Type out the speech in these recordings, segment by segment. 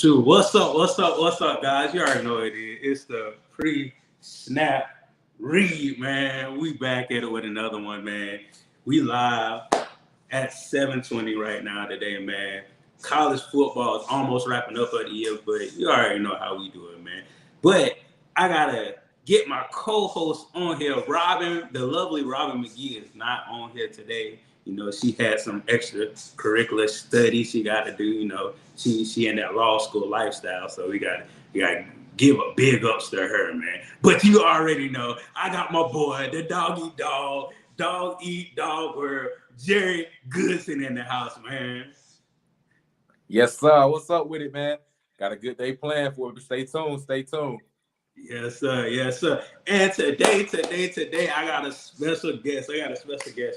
Shoot, what's up? What's up, guys? You already know it is. It's the pre-snap read, man. We back at it with another one, man. We live at 7:20 right now today, man. College football is almost wrapping up for the year, but you already know how we do it, man. But I gotta get my co-host on here. Robin, the lovely Robin McGee, is not on here today. You know, she had some extracurricular studies she got to do. You know, she in that law school lifestyle, so we got to give a big ups to her, man. But you already know, I got my boy, the dog eat dog world, Jerry Goodson in the house, man. Yes, sir. What's up with it, man? Got a good day planned for it. Stay tuned. Yes, sir. Yes, sir. And today, I got a special guest.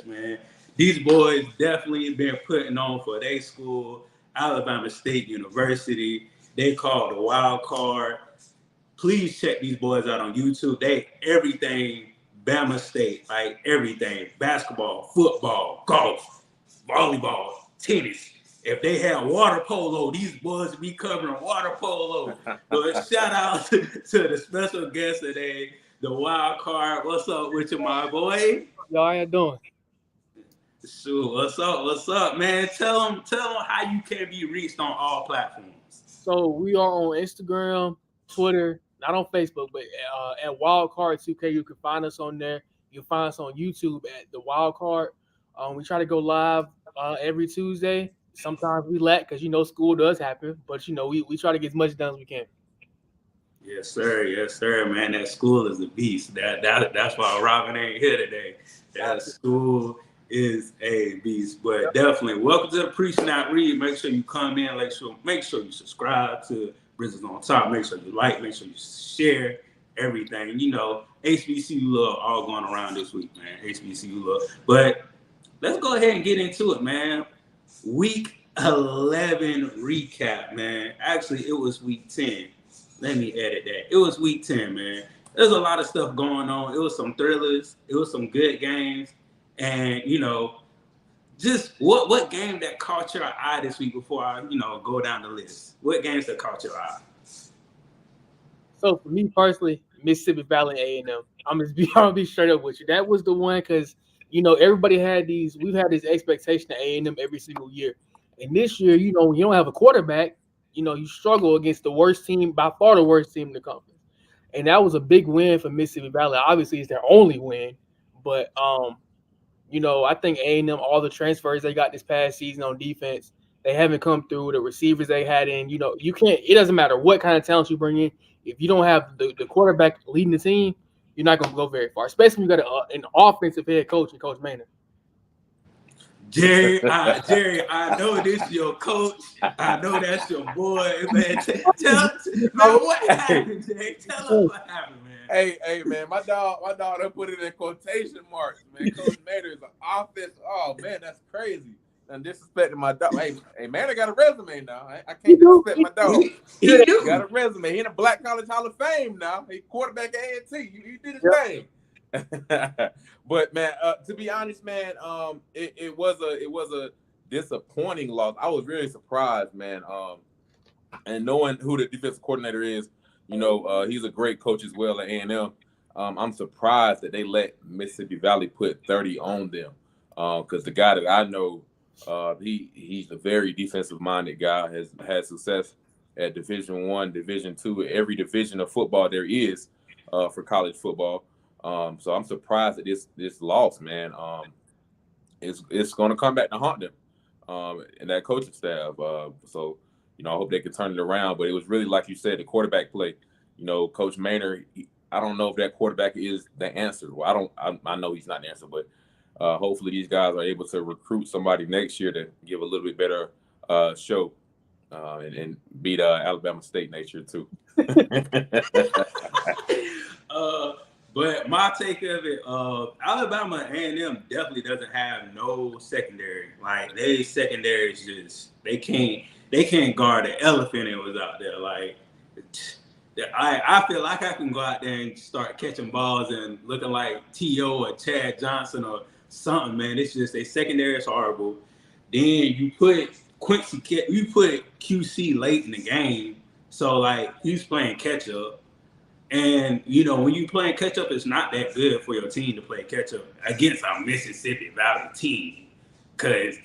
Man. These boys definitely been putting on for their school, Alabama State University. They call the Wild Card. Please check these boys out on YouTube. They everything Bama State, like everything. Basketball, football, golf, volleyball, tennis. If they had water polo, these boys be covering water polo. But shout out to the special guest today, the Wild Card. What's up with you, my boy? Y'all, how you doing? Sure. What's up, man? Tell them how you can be reached on all platforms. So we are on Instagram, Twitter, not on Facebook, but at Wildcard2K. You can find us on there. You can find us on YouTube at the Wildcard. We try to go live every Tuesday. Sometimes we lack because school does happen, but we try to get as much done as we can. Yes, sir, man. That school is a beast. That's why Robin ain't here today. That school is a beast. But definitely, welcome to the pre-snap read. Make sure you come in. Make sure you subscribe to Bridges on Top. Make sure you like. Make sure you share everything. You know, HBCU love all going around this week, man. HBCU love. But let's go ahead and get into it, man. Week 11 recap, man. Actually, it was week 10. Let me edit that. It was week 10, man. There's a lot of stuff going on. It was some thrillers. It was some good games. And, just what game that caught your eye this week before I, go down the list? What games that caught your eye? So for me personally, Mississippi Valley A&M. I'm gonna be straight up with you. That was the one because everybody we've had this expectation of A&M every single year. And this year, you don't have a quarterback, you struggle against the worst team, by far the worst team in the conference. And that was a big win for Mississippi Valley. Obviously, it's their only win. But I think A&M, all the transfers they got this past season on defense, they haven't come through. The receivers they had in, you can't. It doesn't matter what kind of talent you bring in. If you don't have the quarterback leading the team, you're not going to go very far, especially when you got an offensive head coach and Coach Maynard. Jerry, I know this is your coach. I know that's your boy, man. Tell what happened, Jerry. Tell us what happened, man. Hey, man, my dog done put it in quotation marks, man. Coach Maynard is an offense. Oh, man, that's crazy. I'm disrespecting my dog. Hey, man, I got a resume now. I can't disrespect my dog. He got a resume. He in the Black College Hall of Fame now. He quarterback at A&T. He did his thing. But man, to be honest, man, it was a disappointing loss. I was really surprised, man. And knowing who the defensive coordinator is, he's a great coach as well at A&M. I'm surprised that they let Mississippi Valley put 30 on them. Because the guy that I know, he's a very defensive-minded guy. Has had success at Division I, Division II, every division of football there is for college football. So I'm surprised at this loss, man. It's going to come back to haunt them and that coaching staff. So I hope they can turn it around. But it was really, like you said, the quarterback play. Coach Maynard. I don't know if that quarterback is the answer. Well, I know he's not the answer, but hopefully these guys are able to recruit somebody next year to give a little bit better show and beat Alabama State next year too. But my take of it, Alabama A&M definitely doesn't have no secondary. Like they secondary is just they can't guard the elephant that was out there. Like I feel like I can go out there and start catching balls and looking like T.O. or Chad Johnson or something, man. It's just a secondary is horrible. Then you put QC late in the game. So like he's playing catch up. And you know, when you playing catch up, it's not that good for your team to play catch up against a Mississippi Valley team. Cause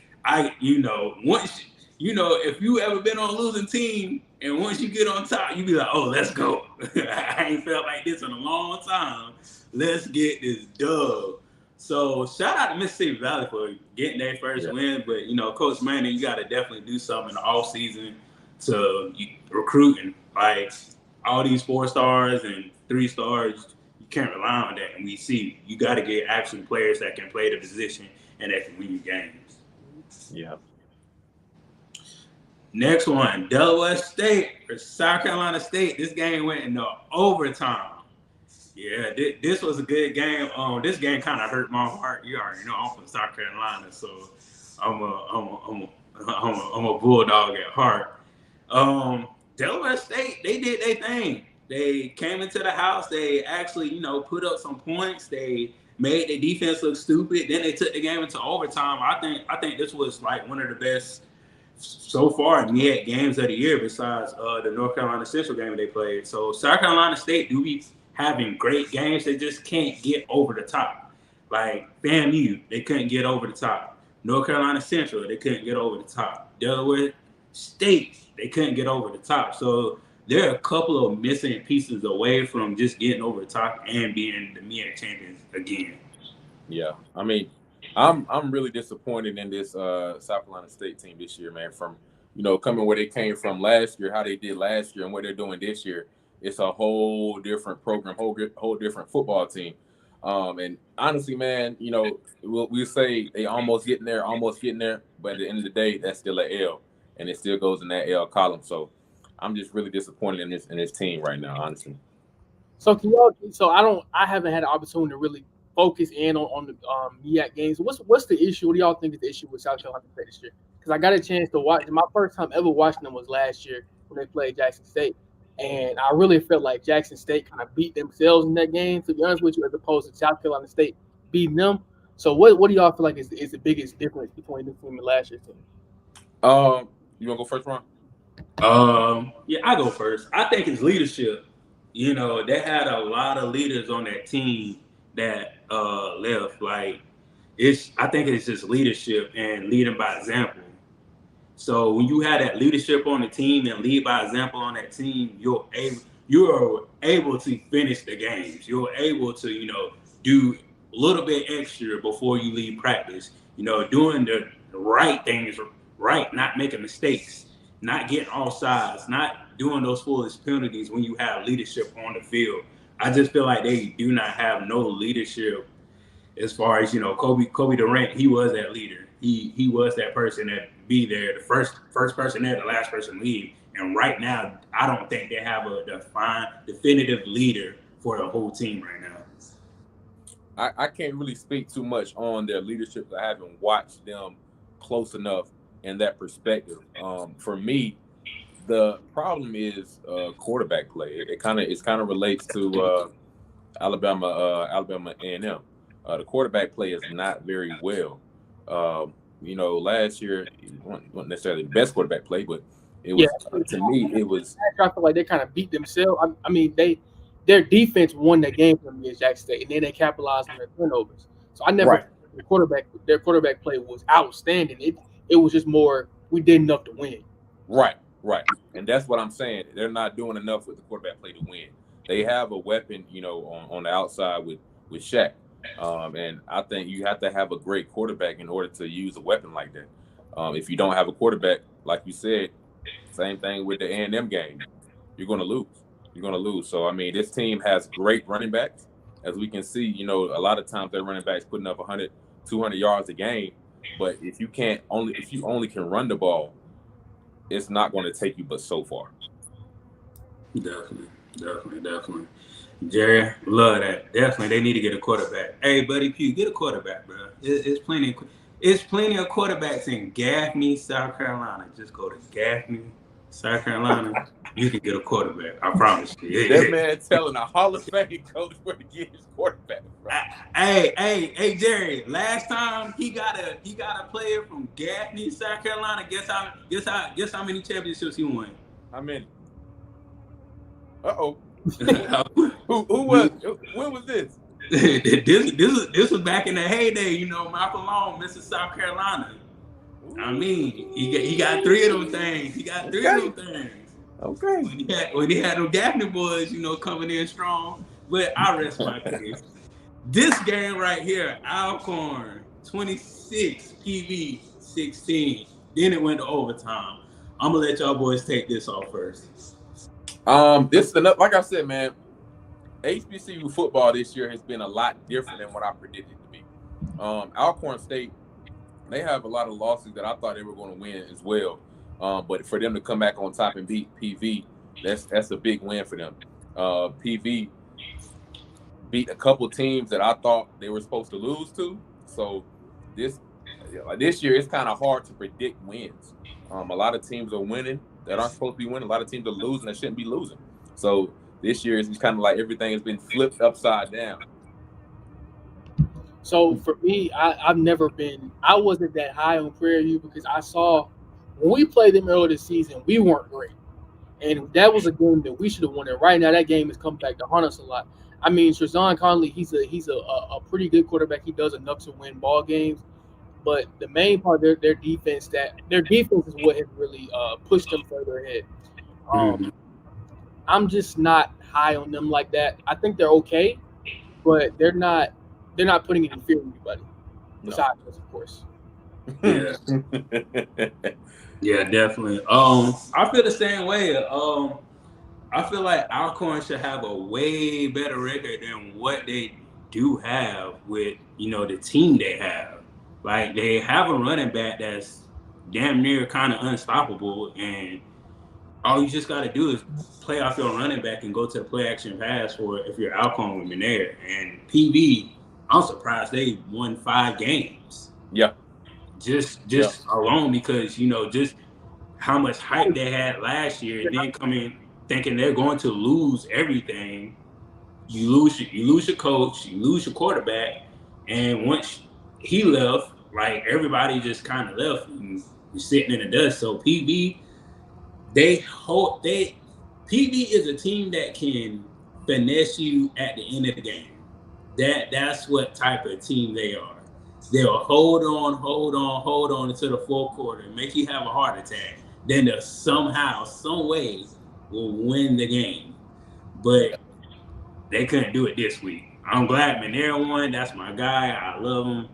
once if you ever been on a losing team and once you get on top, you be like, oh, let's go. I ain't felt like this in a long time. Let's get this dub. So shout out to Mississippi Valley for getting their first win. But Coach Manning, you gotta definitely do something in the off season to recruiting. Like all these 4 stars and 3 stars, you can't rely on that. And we see you got to get actual players that can play the position and that can win you games. Yeah. Next one, Delaware State or South Carolina State. This game went into overtime. Yeah, this was a good game. This game kind of hurt my heart. You already know I'm from South Carolina, so I'm a Bulldog at heart. Delaware State, they did their thing. They came into the house. They actually, put up some points. They made their defense look stupid. Then they took the game into overtime. I think this was like one of the best so far in yet games of the year besides the North Carolina Central game they played. So South Carolina State do be having great games. They just can't get over the top. Like FAMU, they couldn't get over the top. North Carolina Central, they couldn't get over the top. Delaware State, they couldn't get over the top. So they're a couple of missing pieces away from just getting over the top and being the MEAC champions again. Yeah, I mean, I'm really disappointed in this South Carolina State team this year, man. From coming where they came from last year, how they did last year, and what they're doing this year, it's a whole different program, whole different football team. And honestly, man, we'll say they almost getting there, but at the end of the day, that's still an L, and it still goes in that L column. So I'm just really disappointed in this team right now, honestly. So I haven't had an opportunity to really focus in on the MEAC games. What's the issue? What do y'all think is the issue with South Carolina State this year? Because I got a chance to watch. My first time ever watching them was last year when they played Jackson State, and I really felt like Jackson State kind of beat themselves in that game, to be honest with you, as opposed to South Carolina State beating them. So what do y'all feel like is the biggest difference between this team and last year's team? You want to go first, Ron? Yeah, I go first. I think it's leadership. They had a lot of leaders on that team that left. Like I think it's just leadership and leading by example. So when you have that leadership on the team and lead by example on that team, you're able to finish the games. You're able to, do a little bit extra before you leave practice. Doing the right things right, not making mistakes, not getting offsides, not doing those foolish penalties when you have leadership on the field. I just feel like they do not have no leadership as far as, Kobe Durant, he was that leader. He was that person that be there, the first person there, the last person leave. And right now, I don't think they have a definitive leader for the whole team right now. I can't really speak too much on their leadership. I haven't watched them close enough in that perspective. For me, the problem is quarterback play. It kind of relates to Alabama A&M. The quarterback play is not very well. Last year it wasn't necessarily the best quarterback play, but it was to me it was. I feel like they kind of beat themselves. I mean, their defense won that game from against Jackson State, and then they capitalized on their turnovers. So I never their quarterback play was outstanding. It was just more we did enough to win. Right, and that's what I'm saying. They're not doing enough with the quarterback play to win. They have a weapon, on the outside with Shaq. And I think you have to have a great quarterback in order to use a weapon like that. If you don't have a quarterback, like you said, same thing with the A&M game, you're going to lose. So, I mean, this team has great running backs. As we can see, a lot of times their running backs putting up 100, 200 yards a game. But if you only can run the ball, it's not going to take you but so far. Definitely. Jerry, love that. Definitely, they need to get a quarterback. Hey, Buddy Pugh, get a quarterback, bro. It's plenty of quarterbacks in Gaffney, South Carolina. Just go to Gaffney, South Carolina. You can get a quarterback. I promise you. That man telling a Hall of Fame coach where to get his quarterback. Bro. Hey, Jerry. Last time he got a player from Gaffney, South Carolina. Guess how many championships he won? How many? Uh-oh. this Who was? When was this? this was back in the heyday. You know, Malcolm Long, Mr. South Carolina. I mean, he got 3 of them things. He got 3 of them things. Okay. When he had them Daphne boys, you know, coming in strong. But I rest my case. This game right here, Alcorn 26, PV 16. Then it went to overtime. I'm gonna let y'all boys take this off first. This is enough. Like I said, man, HBCU football this year has been a lot different than what I predicted it to be. Alcorn State, they have a lot of losses that I thought they were going to win as well. But for them to come back on top and beat PV, that's a big win for them. PV beat a couple teams that I thought they were supposed to lose to. So this year it's kind of hard to predict wins. A lot of teams are winning that aren't supposed to be winning. A lot of teams are losing that shouldn't be losing. So this year it's kind of like everything has been flipped upside down. So for me, I wasn't that high on Prairie View because I saw when we played them earlier this season, we weren't great. And that was a game that we should have won. And right now that game has come back to haunt us a lot. I mean, Trezon Conley, he's a pretty good quarterback. He does enough to win ball games. But the main part of their defense is what has really pushed them further ahead. I'm just not high on them like that. I think they're okay, but they're not putting it in fear of anybody. Besides us, of course. Yeah. Yeah, definitely. I feel the same way. I feel like Alcorn should have a way better record than what they do have with, you know, the team they have. Like, they have a running back that's damn near kind of unstoppable, and all you just got to do is play off your running back and go to the play action pass for if you're Alcorn with Menaire. And PV, I'm surprised they won 5 games. Yeah. Just alone because, you know, just how much hype they had last year, and then come in thinking they're going to lose everything. You lose your coach, you lose your quarterback, and once he left, like, everybody just kind of left and you're sitting in the dust. So PV, PV is a team that can finesse you at the end of the game. That's what type of team they are. They'll hold on until the fourth quarter, make you have a heart attack. Then they'll somehow, some way, will win the game. But they couldn't do it this week. I'm glad Menaire won. That's my guy. I love him.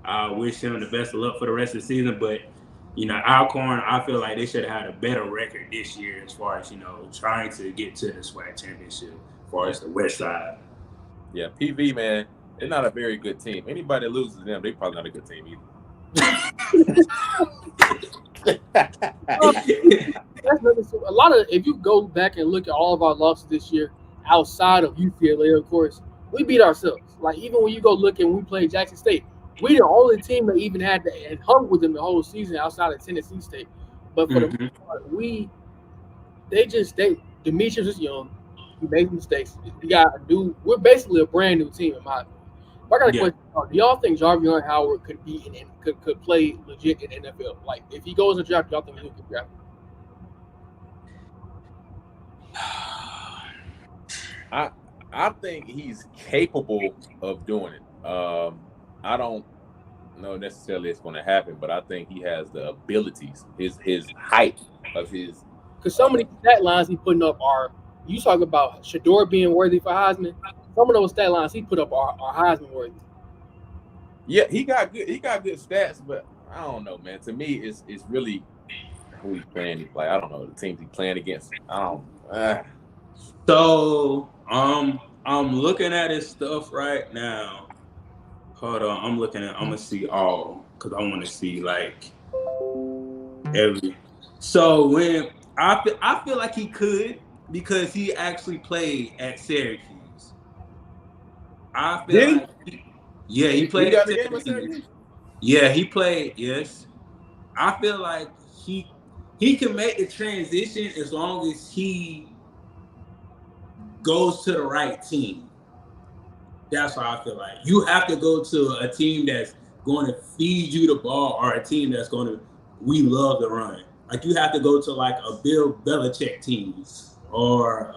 I wish him the best of luck for the rest of the season. But, you know, Alcorn, I feel like they should have had a better record this year as far as, you know, trying to get to the SWAC championship as far as the West Side. Yeah, PV, man, they're not a very good team. Anybody that loses to them, they're probably not a good team either. A lot of, if you go back and look at all of our losses this year, outside of UCLA, of course, we beat ourselves. Like, even when you go look and we played Jackson State, we the only team that even had to and hung with them the whole season outside of Tennessee State. But for the most part, Demetrius is young. He made mistakes. We're basically a brand new team in my opinion. But I got a question. Do y'all think Jarvion Howard could could play legit in the NFL? Like, if he goes to draft, y'all think he could draft? I think he's capable of doing it. I don't know necessarily it's going to happen, but I think he has the abilities. His height of his. Because some of the stat lines he putting up are, you talk about Shedeur being worthy for Heisman. Some of those stat lines he put up are Heisman worthy. Yeah, he got good stats, but I don't know, man. To me, it's really who he's playing. Like, I don't know the teams he's playing against. I don't. So I'm looking at his stuff right now. Hold on, I'm gonna see all because I want to see like every. So when I feel like he could because he actually played at Syracuse. I feel like he played at Syracuse. Yeah, he played. Yes, I feel like he can make the transition as long as he goes to the right team. That's how I feel like. You have to go to a team that's going to feed you the ball or a team that's we love to run. Like, you have to go to like a Bill Belichick team or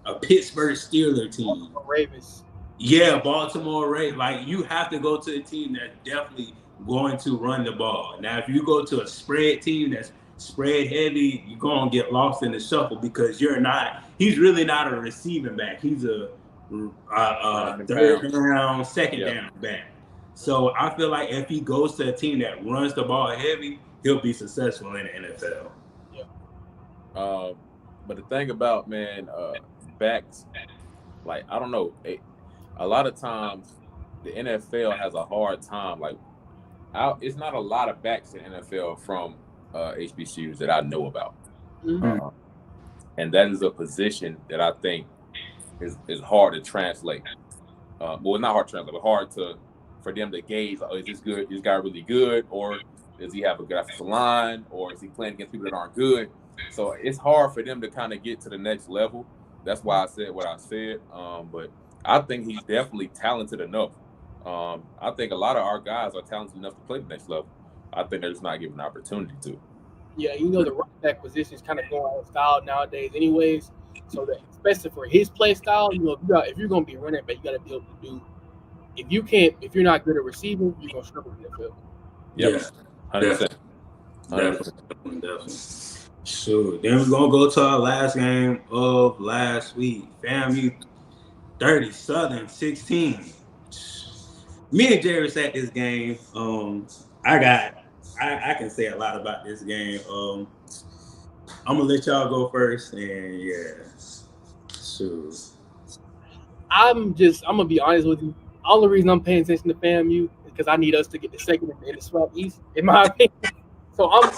a Pittsburgh Steelers team. Ravens. Yeah, Baltimore Ravens. Like, you have to go to a team that's definitely going to run the ball. Now, if you go to a spread team that's spread heavy, you're gonna get lost in the shuffle because he's really not a receiving back. He's a third down, second down back. So I feel like if he goes to a team that runs the ball heavy, he'll be successful in the NFL. Yeah. But the thing about, backs, like, I don't know, a lot of times the NFL has a hard time. Like, it's not a lot of backs in NFL from HBCUs that I know about. Mm-hmm. And that is a position that I think is hard to translate. Well, not hard to translate, but hard for them to gauge. Oh, is this good? Is this guy really good? Or does he have a good offensive line? Or is he playing against people that aren't good? So it's hard for them to kind of get to the next level. That's why I said what I said. But I think he's definitely talented enough. I think a lot of our guys are talented enough to play the next level. I think they're just not given an opportunity to. Yeah, the running back position is kind of going out of style nowadays anyways. So that, especially for his play style, if you're going to be a running back, you got to be able to do. If you're not good at receiving, you're going to struggle in the field. Yep. Yeah, 100%. Definitely. Sure. Then we're going to go to our last game of last week. FAMU 30, Southern 16. Me and Jerry was at this game. I can say a lot about this game. I'm gonna let y'all go first, and sure. I'm gonna be honest with you. All the reason I'm paying attention to FAMU is because I need us to get the second in the SWAC East, in my opinion. So I'm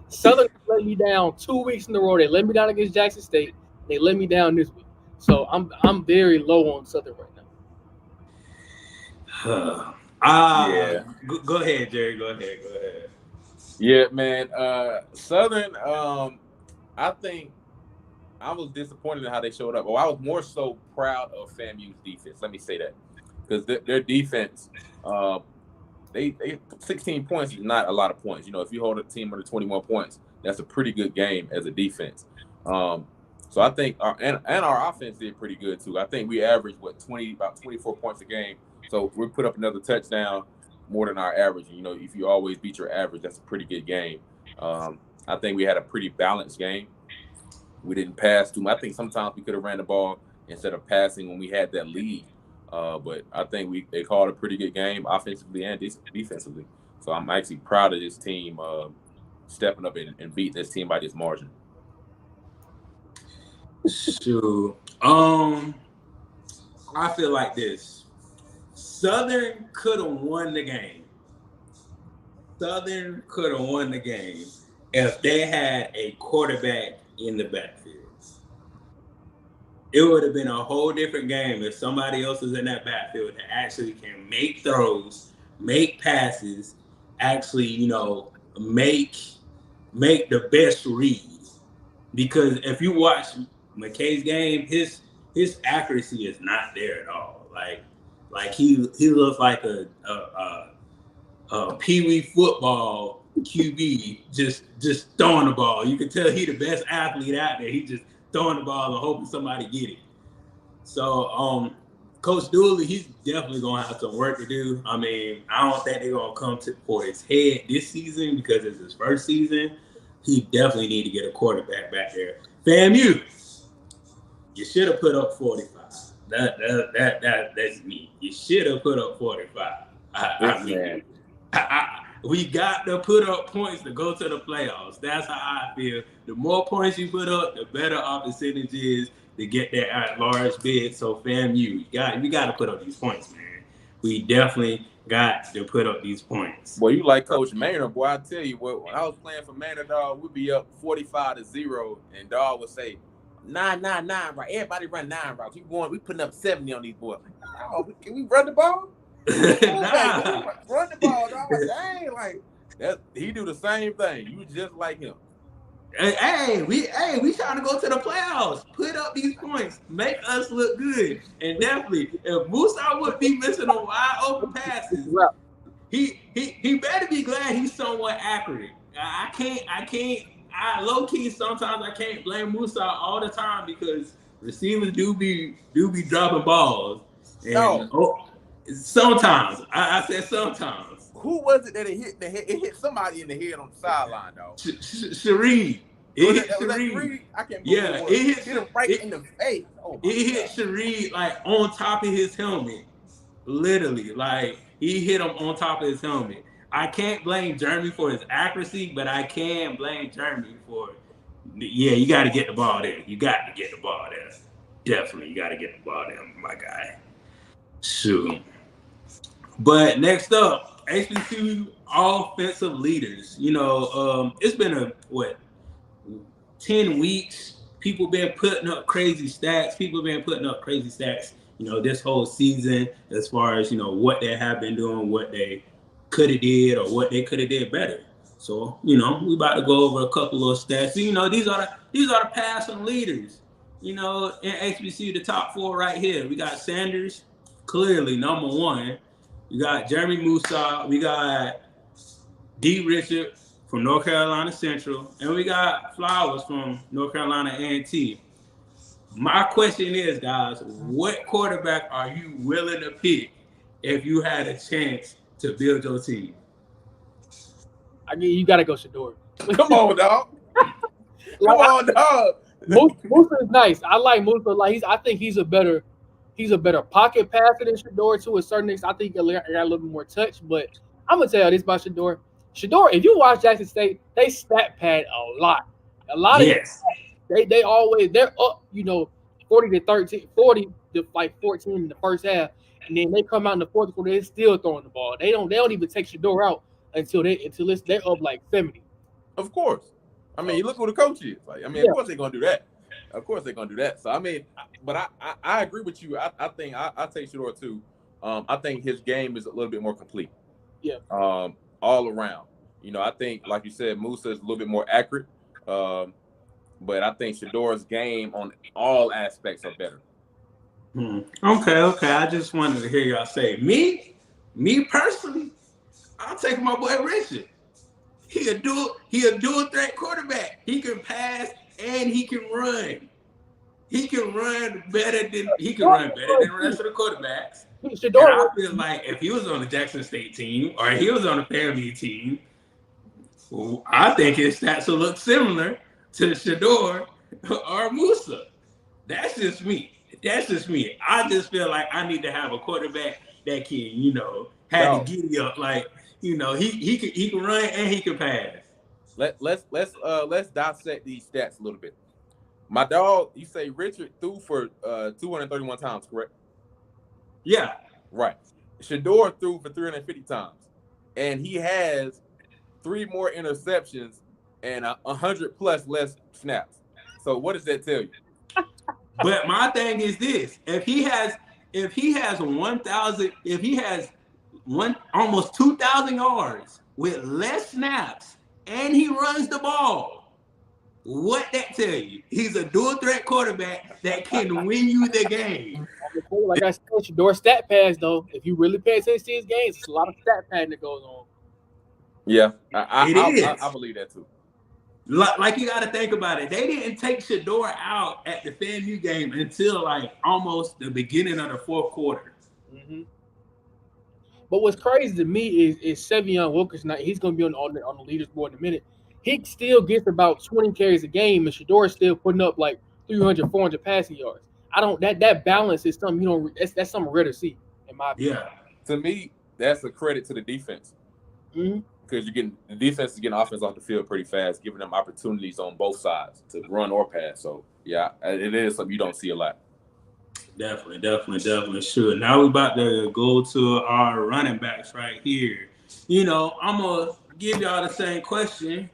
Southern let me down 2 weeks in a row. They let me down against Jackson State. They let me down this week. So I'm very low on Southern right now. Yeah. Go ahead, Jerry. Go ahead. Yeah, man. Southern, I think I was disappointed in how they showed up. Well, I was more so proud of FAMU's defense. Let me say that. Because their defense, they 16 points is not a lot of points. If you hold a team under 21 points, that's a pretty good game as a defense. So I think our offense did pretty good too. I think we averaged about 24 points a game. So we put up another touchdown more than our average. If you always beat your average, that's a pretty good game. I think we had a pretty balanced game. We didn't pass too much. I think sometimes we could have ran the ball instead of passing when we had that lead. But I think they called a pretty good game offensively and defensively. So I'm actually proud of this team stepping up and beating this team by this margin. Sure. I feel like this. Southern could have won the game. If they had a quarterback in the backfield. It would have been a whole different game if somebody else is in that backfield that actually can make throws, make passes, actually, make the best read. Because if you watch McKay's game, his accuracy is not there at all. Like he looks like a pee-wee football QB just throwing the ball. You can tell he the best athlete out there. He just throwing the ball and hoping somebody get it. So Coach Dooley, he's definitely gonna have some work to do. I mean, I don't think they're gonna come for his head this season because it's his first season. He definitely need to get a quarterback back there. FAMU, you should have put up 45. That's me. You should have put up 45. We got to put up points to go to the playoffs. That's how I feel. The more points you put up, the better our percentage is to get that at-large bid. So FAMU, we got to put up these points, man. We definitely got to put up these points. Boy, you like Coach Maynard, boy. I tell you what, when I was playing for Maynard, dog, we'd be up 45-0, and dog would say, 9, right? Everybody run 9 routes. We putting up 70 on these boys. Like, can we run the ball? Nah. Run the ball, dog. Dang, like that. He do the same thing. You just like him. Hey, we trying to go to the playoffs. Put up these points. Make us look good. And definitely, if Musa would be missing on wide open passes, he better be glad he's somewhat accurate. I I low key sometimes I can't blame Musa all the time because receivers do be dropping balls. And sometimes I said sometimes. Who was it that it hit the head? It hit somebody in the head on the sideline, though. Shareed. Was that Shareed? I can't believe it hit him right in the face. Oh it hit Shareed like on top of his helmet. Literally, like he hit him on top of his helmet. I can't blame Jeremy for his accuracy, but I can blame Jeremy for you got to get the ball there. You got to get the ball there. Definitely, you got to get the ball there, my guy. Shoot. But next up, HBCU offensive leaders. You know, it's been 10 weeks. People been putting up crazy stats. You know, this whole season, as far as, you know, what they have been doing, what they could have did, or what they could have did better. So, you know, we about to go over a couple of stats. So, you know, these are the passing leaders. You know, in HBCU, the top 4 right here. We got Sanders, clearly number 1. We got Jeremy Musa. We got D. Richard from North Carolina Central, and we got Flowers from North Carolina A&T. My question is, guys, what quarterback are you willing to pick if you had a chance to build your team? I mean, you got to go Shedeur. Come on, dog. Come on, dog. Musa is nice. I like Musa. Like I think he's a better pocket passer than Shedeur to a certain extent. I think he got a little bit more touch. But I'm gonna tell you this about Shedeur. Shedeur, if you watch Jackson State, they stat pad a lot. A lot of they're up, you know, 40 to like 14 in the first half, and then they come out in the fourth quarter, they're still throwing the ball. They don't even take Shedeur out until they're up like 70. Of course. I mean, you look who the coach is. Like, I mean, of course they're gonna do that. Of course they're gonna do that. So I mean, but I agree with you. I think I take Shedeur too. I think his game is a little bit more complete. Yeah. All around. You know, I think, like you said, Musa is a little bit more accurate. But I think Shedeur's game on all aspects are better. Okay. I just wanted to hear y'all say. Me personally, I'll take my boy Richard. He a dual threat quarterback. He can pass and he can run. He can run better than the rest of the quarterbacks. And I feel like if he was on the Jackson State team or he was on the FAMU team, I think his stats will look similar to Shedeur or Musa. That's just me. I just feel like I need to have a quarterback that can, you know, have the giddy up. Like, you know, he can run and he can pass. Let's dissect these stats a little bit. My dog, you say Richard threw for 231 times, correct? Yeah. Right. Shedeur threw for 350 times, and he has 3 more interceptions and 100 plus less snaps. So what does that tell you? But my thing is this: if he has almost 2,000 yards with less snaps and he runs the ball, what that tell you? He's a dual threat quarterback that can win you the game. Like I said, Shedeur stat pads though. If you really pay attention to his games, it's a lot of stat padding that goes on. Yeah, I believe that too. Like you got to think about it. They didn't take Shedeur out at the FAMU game until like almost the beginning of the fourth quarter. Mm-hmm. But what's crazy to me is Sevion Wilkerson. He's going to be on the leaders board in a minute. He still gets about 20 carries a game, and Shedeur is still putting up like 300, 400 passing yards. That balance is something that's something rare to see in my opinion. Yeah, to me, that's a credit to the defense. Mm-hmm. Because the defense is getting offense off the field pretty fast, giving them opportunities on both sides to run or pass. So, yeah, it is something you don't see a lot. Definitely. Sure. Now we're about to go to our running backs right here. You know, I'm going to give y'all the same question.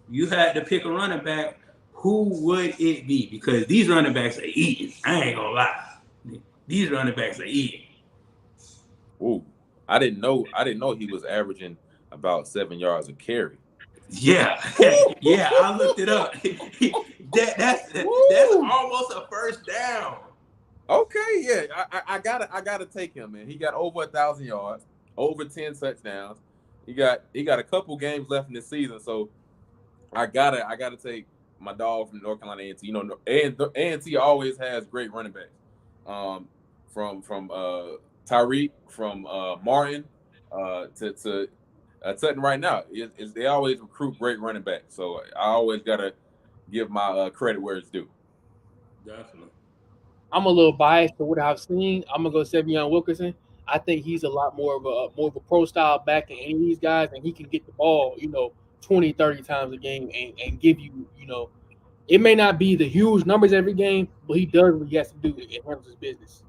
You had to pick a running back. Who would it be? Because these running backs are eating. I ain't going to lie. These running backs are eating. Ooh, I didn't know he was averaging about 7 yards a carry. Yeah, I looked it up. That's almost a first down. Okay, yeah, I gotta take him, man. He got over 1,000 yards, over 10 touchdowns. He got a couple games left in the season, so I gotta take my dog from North Carolina A&T. You know, A&T always has great running backs. From Tyreek, from Martin, to Sutton right now. They always recruit great running backs. So I always gotta give my credit where it's due. Definitely. I'm a little biased to what I've seen. I'm gonna go Savion Wilkerson. I think he's a lot more of a pro style back than any of these guys, and he can get the ball, 20, 30 times a game and give you, it may not be the huge numbers every game, but he does what he has to do and handles his business.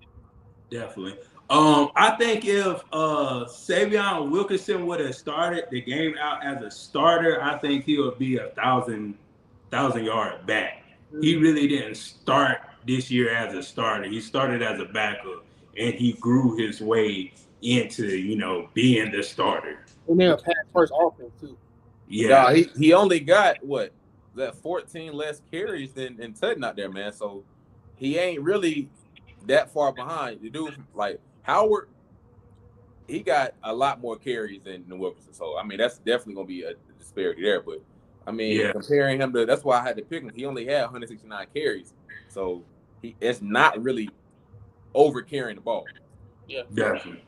Definitely. I think if Savion Wilkerson would have started the game out as a starter, I think he would be 1,000-yard back. He really didn't start this year as a starter. He started as a backup, and he grew his way into, being the starter. And they're a pass first offense too. Yeah, he only got 14 less carries than Tutton out there, man. So he ain't really that far behind. The dude like Howard, he got a lot more carries than Wilkerson. So I mean, that's definitely gonna be a disparity there. But I mean, comparing him to, that's why I had to pick him. He only had 169 carries, so it's not really over carrying the ball. Yeah, definitely.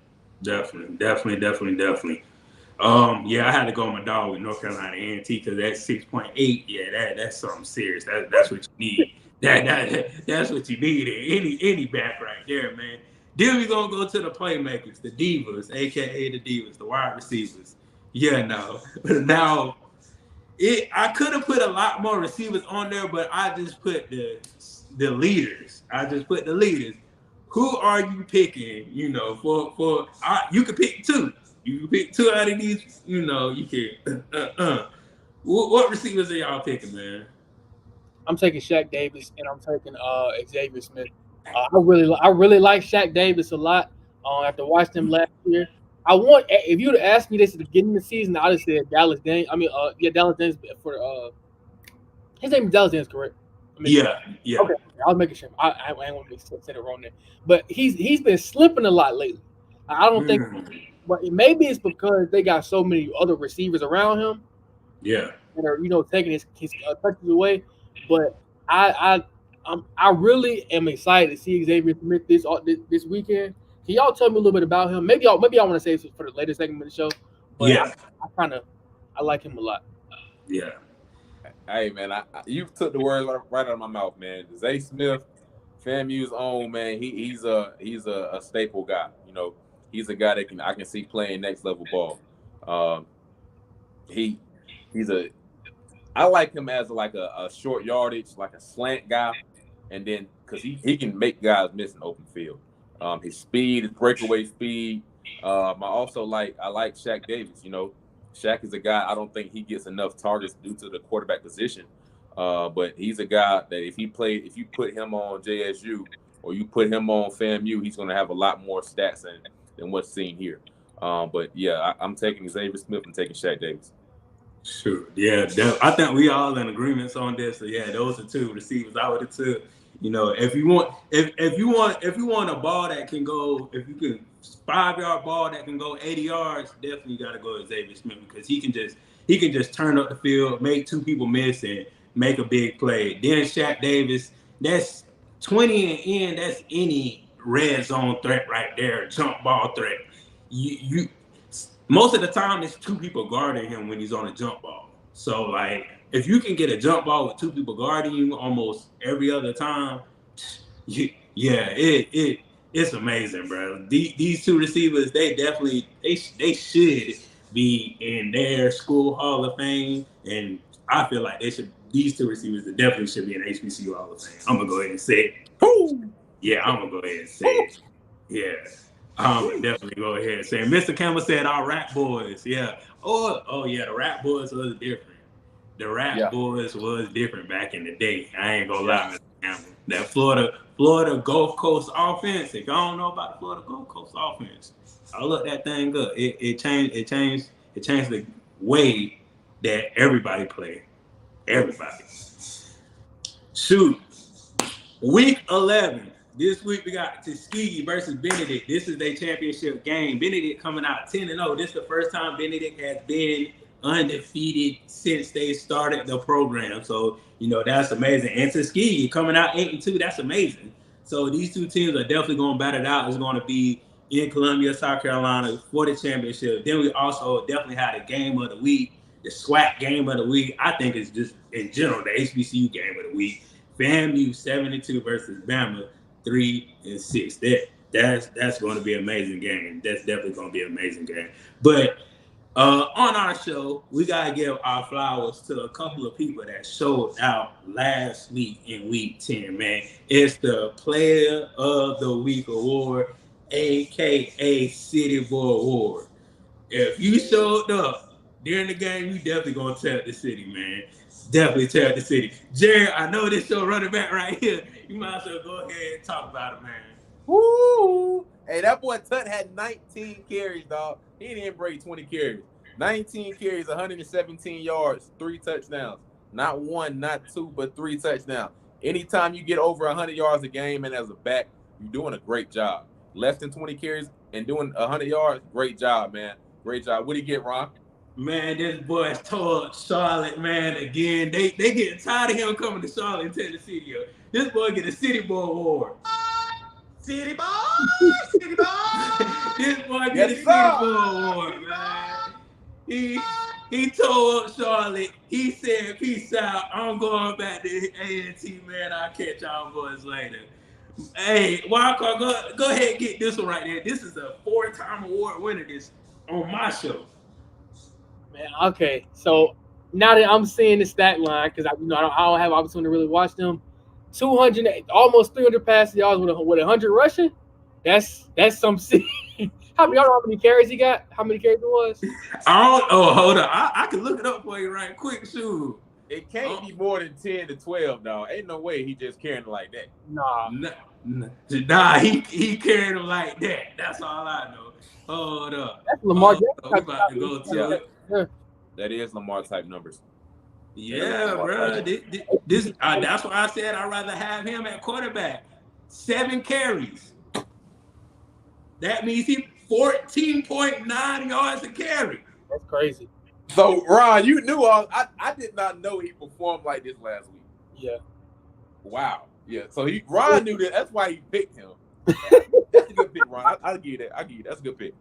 I had to go with my dog with North Carolina A&T because that's 6.8. Yeah, that's something serious. That's what you need. That's what you need in any back right there, man. Then we gonna go to the playmakers, the divas, aka the divas, the wide receivers. Now I could have put a lot more receivers on there, but I just put the leaders. Who are you picking? You could pick two. You can pick two out of these. You can. What receivers are y'all picking, man? I'm taking Shaq Davis and I'm taking Xavier Smith. I really like Shaq Davis a lot. After watching him last year, if you would have asked me this at the beginning of the season, I'd have said Dallas Daniels. Dallas Daniels for his name is Dallas Daniels, correct? Yeah. Okay, I was making sure. I ain't want to say it wrong there, but he's been slipping a lot lately. I don't think, but maybe it's because they got so many other receivers around him. Yeah, that are taking his touches away. But I really am excited to see Xavier Smith this weekend. Can y'all tell me a little bit about him? Maybe y'all want to save this for the later segment of the show. But I like him a lot. Yeah. Hey man, you took the words right out of my mouth, man. Zay Smith, FAMU's own, man. He's a staple guy. He's a guy that I can see playing next level ball. I like him as like a short yardage, like a slant guy, and then because he can make guys miss in open field. His speed, his breakaway speed. I like Shaq Davis. Shaq is a guy I don't think he gets enough targets due to the quarterback position. But he's a guy that if you put him on JSU or you put him on FAMU, he's going to have a lot more stats than what's seen here. But yeah, I'm taking Xavier Smith and taking Shaq Davis. Sure. Yeah, I think we all in agreements on this. So yeah, those are two receivers I would have took. If you want a ball that can go, if you can 5-yard ball that can go 80 yards, definitely got to go with Xavier Smith because he can just turn up the field, make two people miss, and make a big play. Then Shaq Davis, that's 20 and in. That's any red zone threat right there, jump ball threat. You most of the time it's two people guarding him when he's on a jump ball. So like if you can get a jump ball with two people guarding you almost every other time, it's amazing, bro. These two receivers, they should be in their school Hall of Fame, and I feel like these two receivers definitely should be in HBCU Hall of Fame. I'm gonna go ahead and say it. Yeah, I'm gonna go ahead and say it. Yeah. I'm definitely go ahead and say it. Mr. Campbell said our rap boys. Yeah. Oh yeah, the rap boys was different. The rap boys was different back in the day. I ain't gonna lie, Mr. Campbell. That Florida Gulf Coast offense. If y'all don't know about the Florida Gulf Coast offense, I look that thing up. It changed the way that everybody played. Everybody. Shoot. Week 11. This week we got Tuskegee versus Benedict. This is their championship game. Benedict coming out 10-0. This is the first time Benedict has been undefeated since they started the program. So, that's amazing. And Tuskegee coming out 8-2, that's amazing. So these two teams are definitely going to battle it out. It's going to be in Columbia, South Carolina for the championship. Then we also definitely had a game of the week, the SWAC game of the week. I think it's just, in general, the HBCU game of the week. FAMU 72 versus Bama 3-6. That's going to be an amazing game. That's definitely going to be an amazing game. But on our show, we got to give our flowers to a couple of people that showed out last week in week 10, man. It's the Player of the Week award, a.k.a. City Boy Award. If you showed up during the game, you definitely going to tear up the city, man. Definitely tear up the city. Jerry, I know this your running back right here. You might as well go ahead and talk about it, man. Woo! Hey, that boy Tut had 19 carries, dog. He didn't break 20 carries. 19 carries, 117 yards, 3 touchdowns. Not 1, not 2, but 3 touchdowns. Anytime you get over 100 yards a game and as a back, you're doing a great job. Less than 20 carries and doing 100 yards, great job, man. Great job. What did he get, Ron? Man, this boy's tore Charlotte, man, again. They getting tired of him coming to Charlotte and tear the city up. This boy get a City Boy Award. City Boy! City Boy! This boy get a City Boy Award, man. He tore up Charlotte. He said, peace out. I'm going back to A&T, man. I'll catch y'all boys later. Hey, Wildcard, go ahead and get this one right there. This is a 4-time award winner this on my show. Man, okay. So now that I'm seeing the stat line, because I don't have opportunity to really watch them, 200, almost 300 passing yards with 100 rushing. That's some. Y'all know how many carries he got? How many carries it was? Hold on. I can look it up for you right quick. Shoot. It can't be more than 10 to 12, dog. Ain't no way he just carrying it like that. Nah, he carried him like that. That's all I know. Hold up. That's Lamar Jackson. We about to go to it. Yeah. That is Lamar type numbers. Yeah, bro. This that's why I said I'd rather have him at quarterback. 7 carries. That means he 14.9 yards a carry. That's crazy. So, Ron, you knew I did not know he performed like this last week. Yeah. Wow. Yeah. So Ron knew that. That's why he picked him. That's a good pick, Ron. I'll give you that. That's a good pick.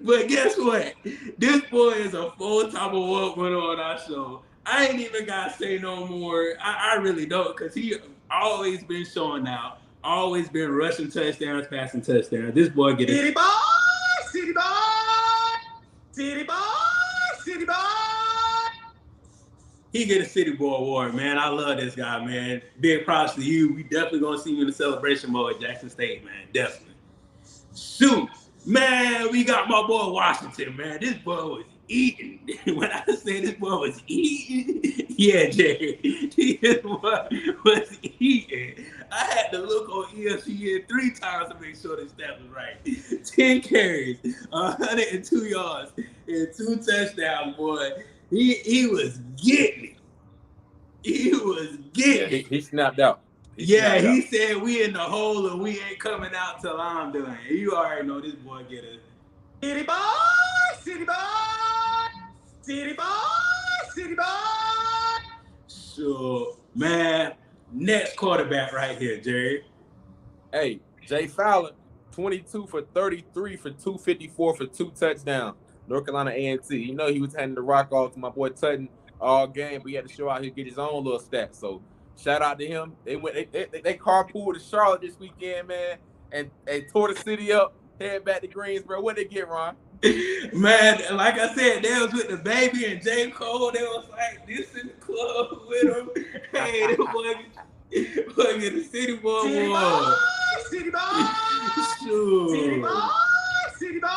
But guess what? This boy is a full-time award winner on our show. I ain't even got to say no more. I really don't, because he always been showing out, always been rushing touchdowns, passing touchdowns. This boy get City Boy! City Boy! City Boy! City Boy! He get a City Boy Award, man. I love this guy, man. Big props to you. We definitely going to see you in the celebration mode at Jackson State, man. Definitely. Shoot. Man, we got my boy Washington, man. This boy was eating. When I say this boy was eating, yeah, Jerry, this boy was eating. I had to look on ESPN 3 times to make sure the stat was right. 10 carries, 102 yards, and 2 touchdowns, boy. He was getting it. He was getting it. He snapped out. He said we in the hole and we ain't coming out till I'm done. You already know this boy get a City Boy! City Boy! City Boy! City Boy! Sure, man. Next quarterback right here, Jerry. Hey, Jay Fowler, 22 for 33 for 254 for 2 touchdowns. North Carolina A&T. You know he was handing the rock off to my boy Tutton all game, but he had to show out here, get his own little stats. So shout out to him. They carpooled to Charlotte this weekend, man, and tore the city up, head back to Greensboro. What they get, Ron? Man, like I said, they was with the baby and J. Cole. They was like this in the club with him. Hey, this boy get a City Boy Award. City Boy! Sure. City Boy! City Boy!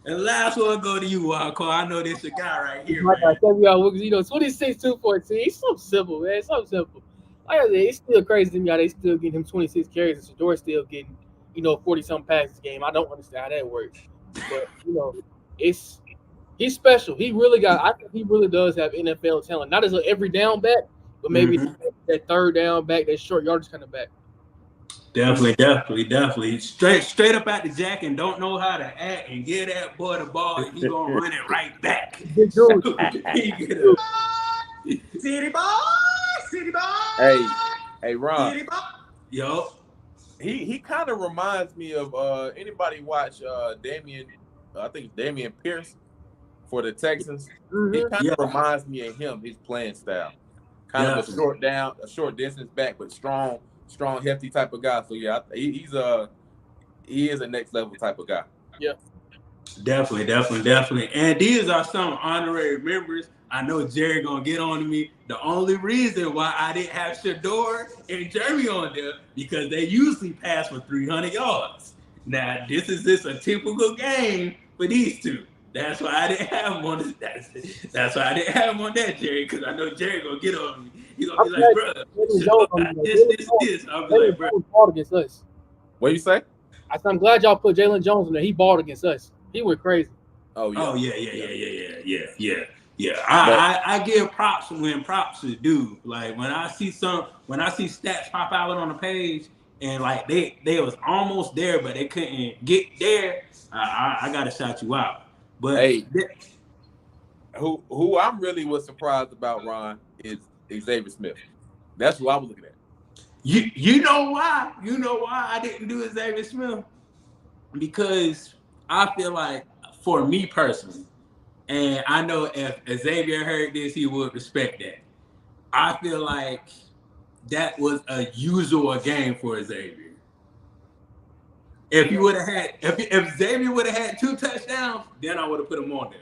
And last one go to you, Wildcard. I know this your guy right here, Like man. I said, 26, 214. It's so simple, man. It's so simple. Like I said, it's still crazy to me how they still getting him 26 carries and Shedeur still getting, 40-something passes a game. I don't understand how that works. But, he's special. I think he really does have NFL talent. Not as an every down back, but maybe that third down back, that short yardage kind of back. Definitely. Straight up at the jack and don't know how to act and get that boy the ball and he gonna run it right back. Big dude. He get a- City boy, city boy. Hey, Ron. City boy. Yo, He kind of reminds me of anybody watch Damian. I think it's Damian Pierce for the Texans. He kind of reminds me of him. His playing style, kind of a short distance back, but strong, hefty type of guy. So yeah, he is a next level type of guy. Yeah, definitely. And these are some honorary members. I know Jerry gonna get on to me. The only reason why I didn't have Shador and Jeremy on there because they usually pass for 300 yards. Now this is a typical game for these two. That's why I didn't have him on this. That's why I didn't have him on that, Jerry, because I know Jerry gonna get on me. He's gonna be like, bro, this. I'll be like, bro. Balled against us. What you say? I said, I'm glad y'all put Jalen Jones in there. He balled against us. He went crazy. Oh yeah. Yeah. I give props when props is due. Like when I see stats pop out on the page and like they was almost there, but they couldn't get there. I gotta shout you out. But hey, who I'm really was surprised about, Ron, is Xavier Smith. That's who I was looking at. You know why? You know why I didn't do Xavier Smith? Because I feel like for me personally, and I know if Xavier heard this, he would respect that. I feel like that was a usual game for Xavier. If he would have had, if Xavier would have had 2 touchdowns, then I would have put him on there.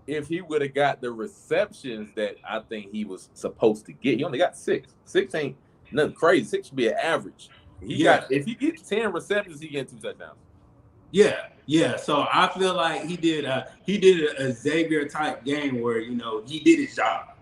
If he would have got the receptions that I think he was supposed to get, he only got 6. 6 ain't nothing crazy. 6 should be an average. If he gets 10 receptions, he gets 2 touchdowns. Yeah. So I feel like he did a Xavier type game where he did his job.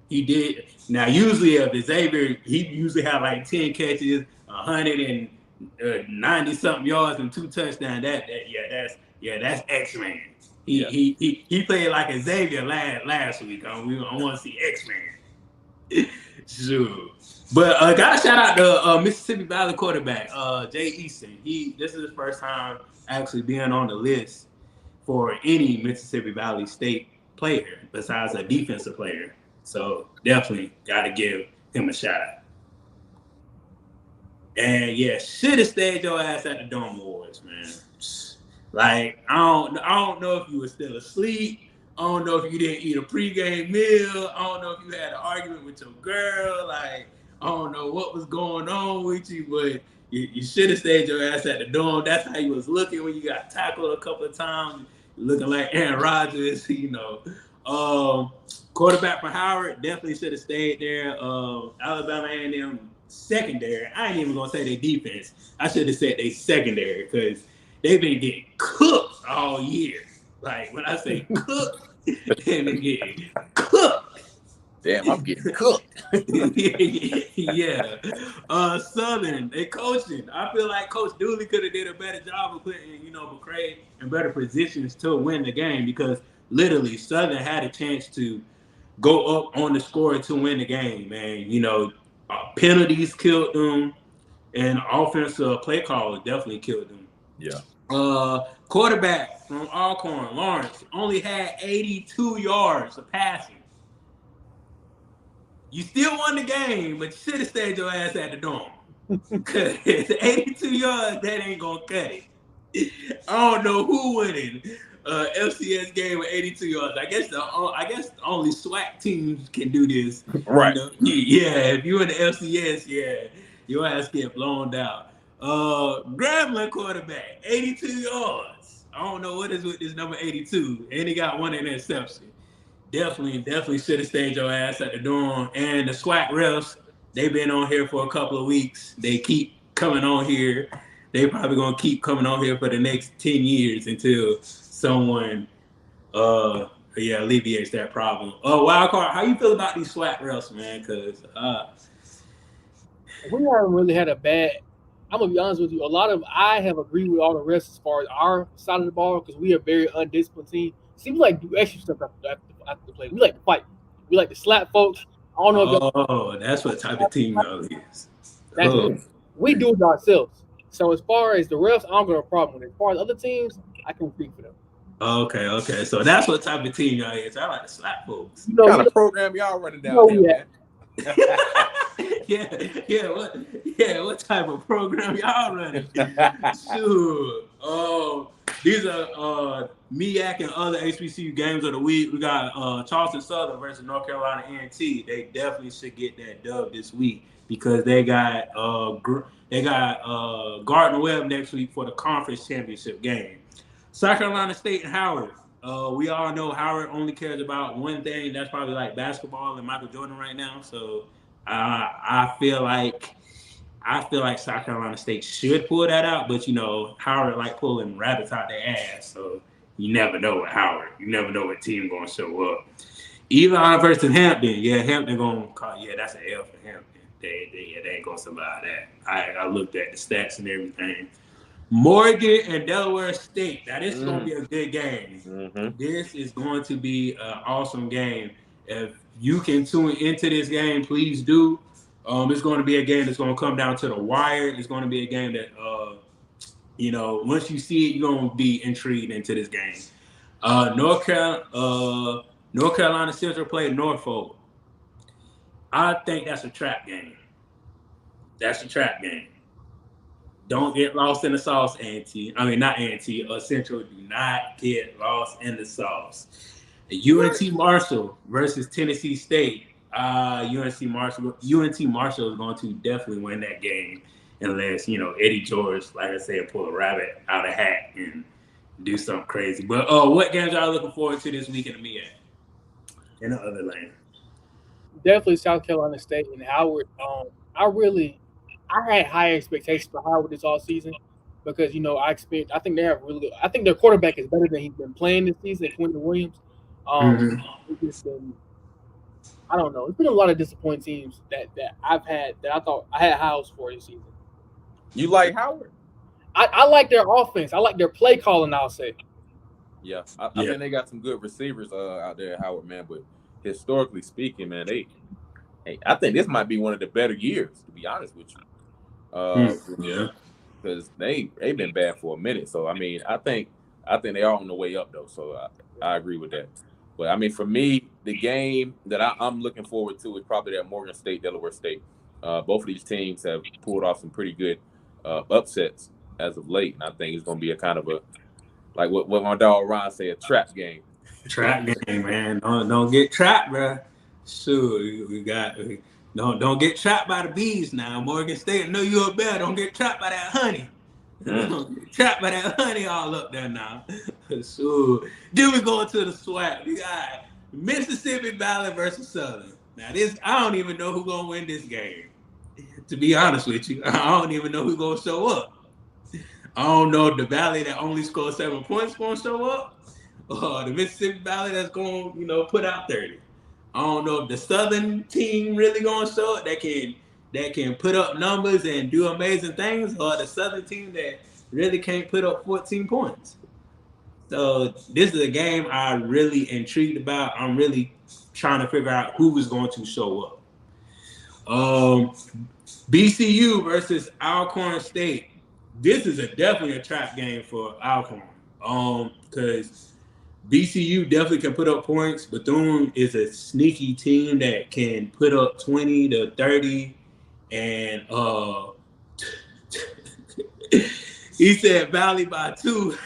He did. Now usually if Xavier, he usually had like 10 catches, 190 something yards and 2 touchdowns. That's X-Man. He played like a Xavier last week. I want to see X-Man. Sure. But gotta shout out to Mississippi Valley quarterback Jay Easton. This is his first time actually being on the list for any Mississippi Valley State player besides a defensive player. So definitely gotta give him a shout out. And yeah, should have stayed your ass at the Dome Awards, man. Like I don't know if you were still asleep. I don't know if you didn't eat a pregame meal. I don't know if you had an argument with your girl. Like I don't know what was going on with you, but you should have stayed your ass at the Dome. That's how you was looking when you got tackled a couple of times. You're looking like Aaron Rodgers, Quarterback for Howard definitely should have stayed there. Alabama A&M secondary. I ain't even gonna say their defense. I should have said they secondary because they've been getting cooked all year. Like when I say cooked, they've been getting cooked. Damn, I'm getting cooked. Yeah. Southern, they coaching. I feel like Coach Dooley could have did a better job of putting, McCray in better positions to win the game because literally Southern had a chance to go up on the score to win the game, man. Penalties killed them and offensive play calls definitely killed them. Yeah. Quarterback from Alcorn, Lawrence, only had 82 yards of passing. You still won the game, but you should have stayed your ass at the Dome. Because 82 yards, that ain't going to cut it. I don't know who winning FCS game with 82 yards. I guess only SWAC teams can do this. Right. Yeah, if you're in the FCS, your ass get blown out. Grambling quarterback, 82 yards. I don't know what is with this number 82. And he got one interception. Definitely should have stayed your ass at the Dome. And the SWAC refs, they've been on here for a couple of weeks. They keep coming on here. They probably gonna keep coming on here for the next 10 years until someone alleviates that problem. Wildcard, how you feel about these SWAC refs, man? Because we haven't really had a bad. I'm gonna be honest with you. I have agreed with all the rest as far as our side of the ball because we are a very undisciplined team. Seems like do extra stuff after the play. We like to fight. We like to slap folks. I don't know. That's what type of team y'all is. That's We do it ourselves. So as far as the refs, I don't got a problem with it. As far as other teams, I can speak for them. Okay. So that's what type of team y'all is. I like to slap folks. You know, What kind you of program y'all running down know there, we man? What type of program y'all running? Sure. These are MEAC and other HBCU games of the week. We got Charleston Southern versus North Carolina A&T. They definitely should get that dub this week because they got Gardner Webb next week for the conference championship game. South Carolina State and Howard. We all know Howard only cares about one thing. That's probably like basketball and Michael Jordan right now. So I feel like South Carolina State should pull that out, but Howard like pulling rabbits out their ass. So you never know with Howard. You never know what team gonna show up. Elon versus Hampton. Yeah, Hampton gonna call. Yeah, that's an L for Hampton. They ain't gonna survive that. I looked at the stats and everything. Morgan and Delaware State. Now this is gonna be a good game. Mm-hmm. This is going to be an awesome game. If you can tune into this game, please do. It's going to be a game that's going to come down to the wire. It's going to be a game that, once you see it, you're going to be intrigued into this game. North Carolina Central played Norfolk. I think that's a trap game. That's a trap game. Don't get lost in the sauce, A&T. I mean, not A&T. Central, do not get lost in the sauce. UNT Marshall versus Tennessee State. UNT Marshall is going to definitely win that game unless, Eddie George, like I said, pull a rabbit out of a hat and do something crazy. But what games y'all looking forward to this week in the MEAC? In the other lane. definitely South Carolina State and Howard. I had high expectations for Howard this all season because I think they have really. I think their quarterback is better than he's been playing this season, Quentin Williams. It's just been, I don't know. It's been a lot of disappointing teams that I've had that I thought I had high hopes for this season. You like Howard? I like their offense. I like their play calling. I'll say. Yeah, I think they got some good receivers out there at Howard, man. But historically speaking, man, I think this might be one of the better years, to be honest with you. Because they've been bad for a minute. So I mean, I think they are on the way up though. So I agree with that. But I mean, for me, the game that I'm looking forward to is probably that Morgan State, Delaware State. Both of these teams have pulled off some pretty good upsets as of late, and I think it's going to be a kind of a, like what my dog Ron say, a trap game. Trap game, man. Don't get trapped, bro. Sure, don't get trapped by the bees now. Morgan State, I know you're a bear. Don't get trapped by that honey. Don't get trapped by that honey all up there now. So then we go to the SWAC. We got Mississippi Valley versus Southern. Now this, I don't even know who's gonna win this game. To be honest with you, I don't even know who's gonna show up. I don't know if the Valley that only scored 7 points gonna show up, or the Mississippi Valley that's gonna put out 30. I don't know if the Southern team really gonna show up that can put up numbers and do amazing things, or the Southern team that really can't put up 14 points. So this is a game I'm really intrigued about. I'm really trying to figure out who is going to show up. BCU versus Alcorn State. This is definitely a trap game for Alcorn. Because BCU definitely can put up points. Bethune is a sneaky team that can put up 20 to 30. And he said Valley by 2.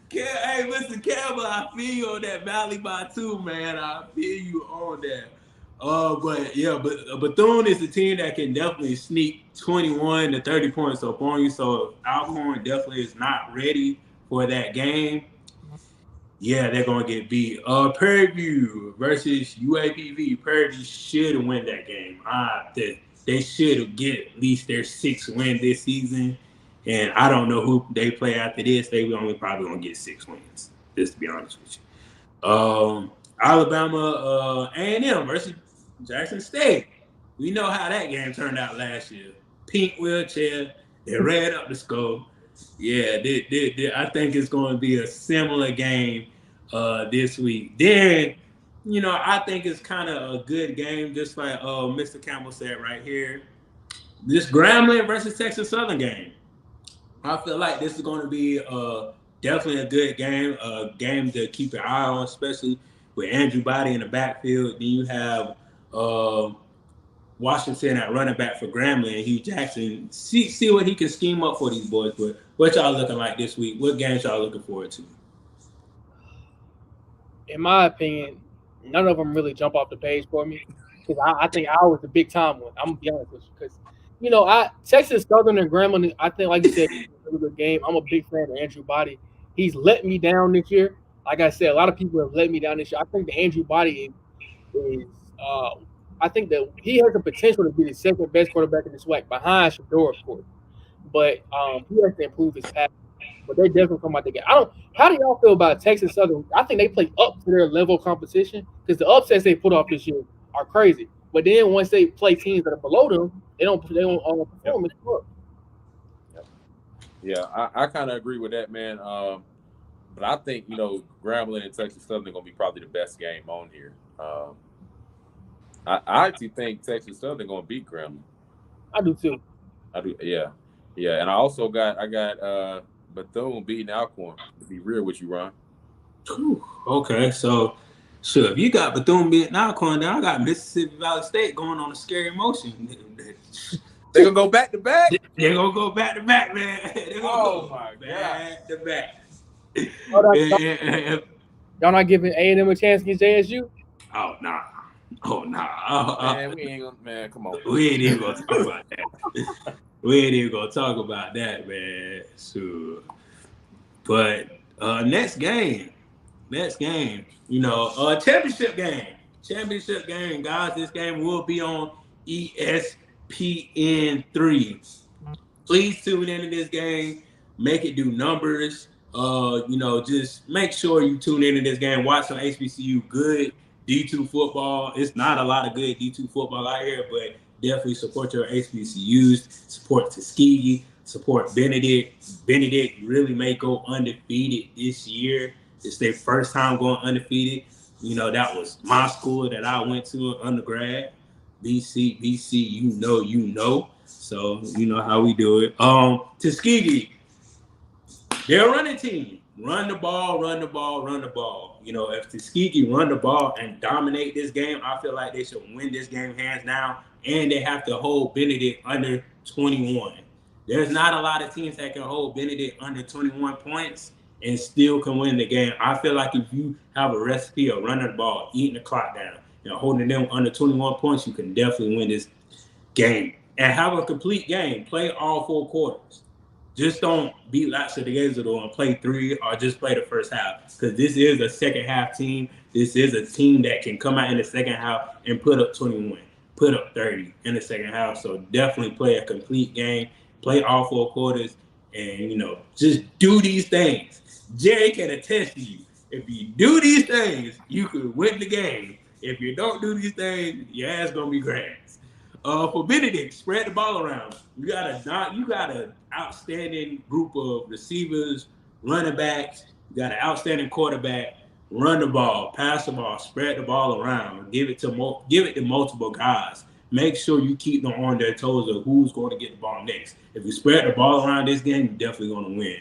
Hey, Mr. Campbell, I feel you on that Valley by 2, man. I feel you on that. But Bethune is a team that can definitely sneak 21 to 30 points up on you. So if Alcorn definitely is not ready for that game, yeah, they're gonna get beat. Prairie View versus UAPV. Prairie View should win that game. They should get at least their 6th win this season. And I don't know who they play after this. They probably gonna get 6 wins, just to be honest with you. Alabama A&M versus Jackson State. We know how that game turned out last year. Pink wheelchair, they ran up the score. Yeah, I think it's going to be a similar game this week. Then I think it's kind of a good game, just like Mr. Campbell said right here. This Grambling versus Texas Southern game. I feel like this is going to be definitely a good game, a game to keep your eye on, especially with Andrew Body in the backfield. Then you have Washington at running back for Grambling and Hugh Jackson. See what he can scheme up for these boys. But what y'all looking like this week? What games y'all looking forward to? In my opinion, none of them really jump off the page for me because I think ours was the big time one. I'm gonna be honest with you because Texas Southern and Grambling. I think, like you said, it's a really good game. I'm a big fan of Andrew Body. He's let me down this year. Like I said, a lot of people have let me down this year. I think the Andrew Body is I think that he has the potential to be the second best quarterback in the SWAC behind Shedeur, of course. But he has to improve his pass. But they definitely come out the game. How do y'all feel about Texas Southern? I think they play up to their level of competition because the upsets they put off this year are crazy. But then once they play teams that are below them, they don't perform as well. Yeah, I kind of agree with that, man. But I think Grambling and Texas Southern are gonna be probably the best game on here. I actually think Texas Southern gonna beat Grambling. I do too. I do, yeah. And I got Bethune beating Alcorn. To be real with you, Ron. Okay, so sure, if you got Bethune beating Alcorn, then I got Mississippi Valley State going on a scary motion. They're gonna go back to back. They're gonna go back to back, man. Oh my God, back to back. Y'all not giving A&M a chance against JSU? Oh nah. Man, we ain't gonna. Man, come on. We ain't even gonna talk about that. We ain't even gonna talk about that, man. So, but next game, championship game, guys. This game will be on ESPN3. Please tune into this game. Make it do numbers. Just make sure you tune into this game. Watch some HBCU good D2 football. It's not a lot of good D2 football out here, but definitely support your HBCUs. Support Tuskegee. Support Benedict. Benedict really may go undefeated this year. It's their first time going undefeated. That was my school that I went to in undergrad. BC, you know. So you know how we do it. Tuskegee, they're a running team. Run the ball. If Tuskegee run the ball and dominate this game, I feel like they should win this game hands down. And they have to hold Benedict under 21. There's not a lot of teams that can hold Benedict under 21 points and still can win the game. I feel like if you have a recipe of running the ball, eating the clock down, and holding them under 21 points, you can definitely win this game. And have a complete game. Play all 4 quarters. Just don't beat Latsa de Gazador and play 3 or just play the first half. Because this is a second half team. This is a team that can come out in the second half and put up 21, put up 30 in the second half. So definitely play a complete game. Play all 4 quarters and, just do these things. Jerry can attest to you. If you do these things, you could win the game. If you don't do these things, your ass going to be grass. For Benedict, spread the ball around. You got an outstanding group of receivers, running backs. You got an outstanding quarterback. Run the ball, pass the ball, spread the ball around. Give it to multiple guys. Make sure you keep them on their toes of who's going to get the ball next. If you spread the ball around this game, you're definitely going to win.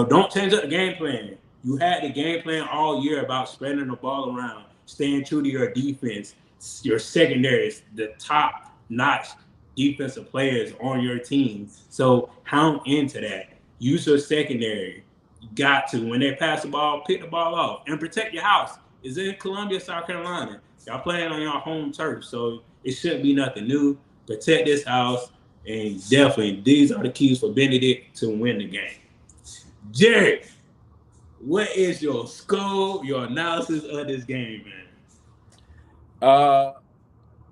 Don't change up the game plan. You had the game plan all year about spreading the ball around, staying true to your defense, your secondary, the top-notch defensive players on your team. So hound into that. Use your secondary. You got to. When they pass the ball, pick the ball off. And protect your house. It's in Columbia, South Carolina. Y'all playing on your home turf, so it shouldn't be nothing new. Protect this house. And definitely, these are the keys for Benedict to win the game. Jerry, what is your score, your analysis of this game, man?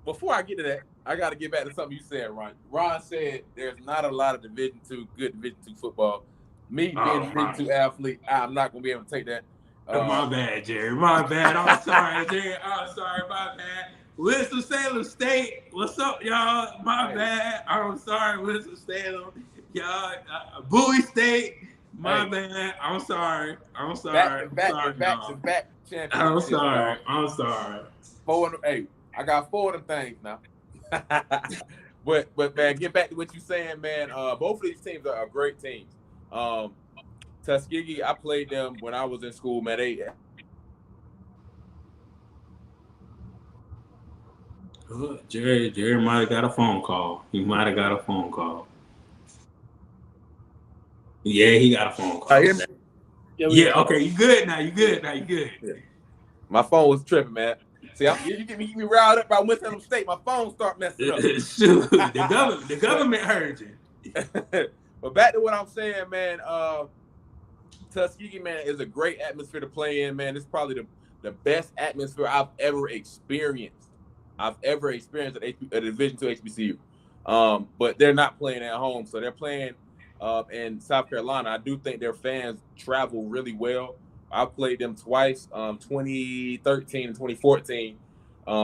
Before I get to that, I got to get back to something you said, Ron. Ron said there's not a lot of good Division II football. Me being a Division II athlete, I'm not going to be able to take that. My bad, Jerry. My bad. I'm sorry, Jerry. I'm sorry. My bad. Winston-Salem State. What's up, y'all? My bad. I'm sorry, Winston-Salem. Y'all, Bowie State. My Hey. bad. I'm sorry. I'm Back sorry. to I'm back sorry, to back to y'all. back championship. I'm sorry. Dog. I'm sorry. Hey, I got 4 of them things now. but man, get back to what you're saying, man. Both of these teams are great teams. Tuskegee, I played them when I was in school, man. Jerry might have got a phone call. He might have got a phone call. Yeah, he got a phone call. Hear me? Yeah, okay, you good now. You good now. You good. Yeah. My phone was tripping, man. See, you get me riled up by Winston State. My phone start messing up. Shoot, the government heard you. But back to what I'm saying, man. Tuskegee, man, is a great atmosphere to play in, man. It's probably the best atmosphere I've ever experienced. At a Division II HBCU. But they're not playing at home, so they're playing in South Carolina. I do think their fans travel really well. I played them twice, 2013 and 2014.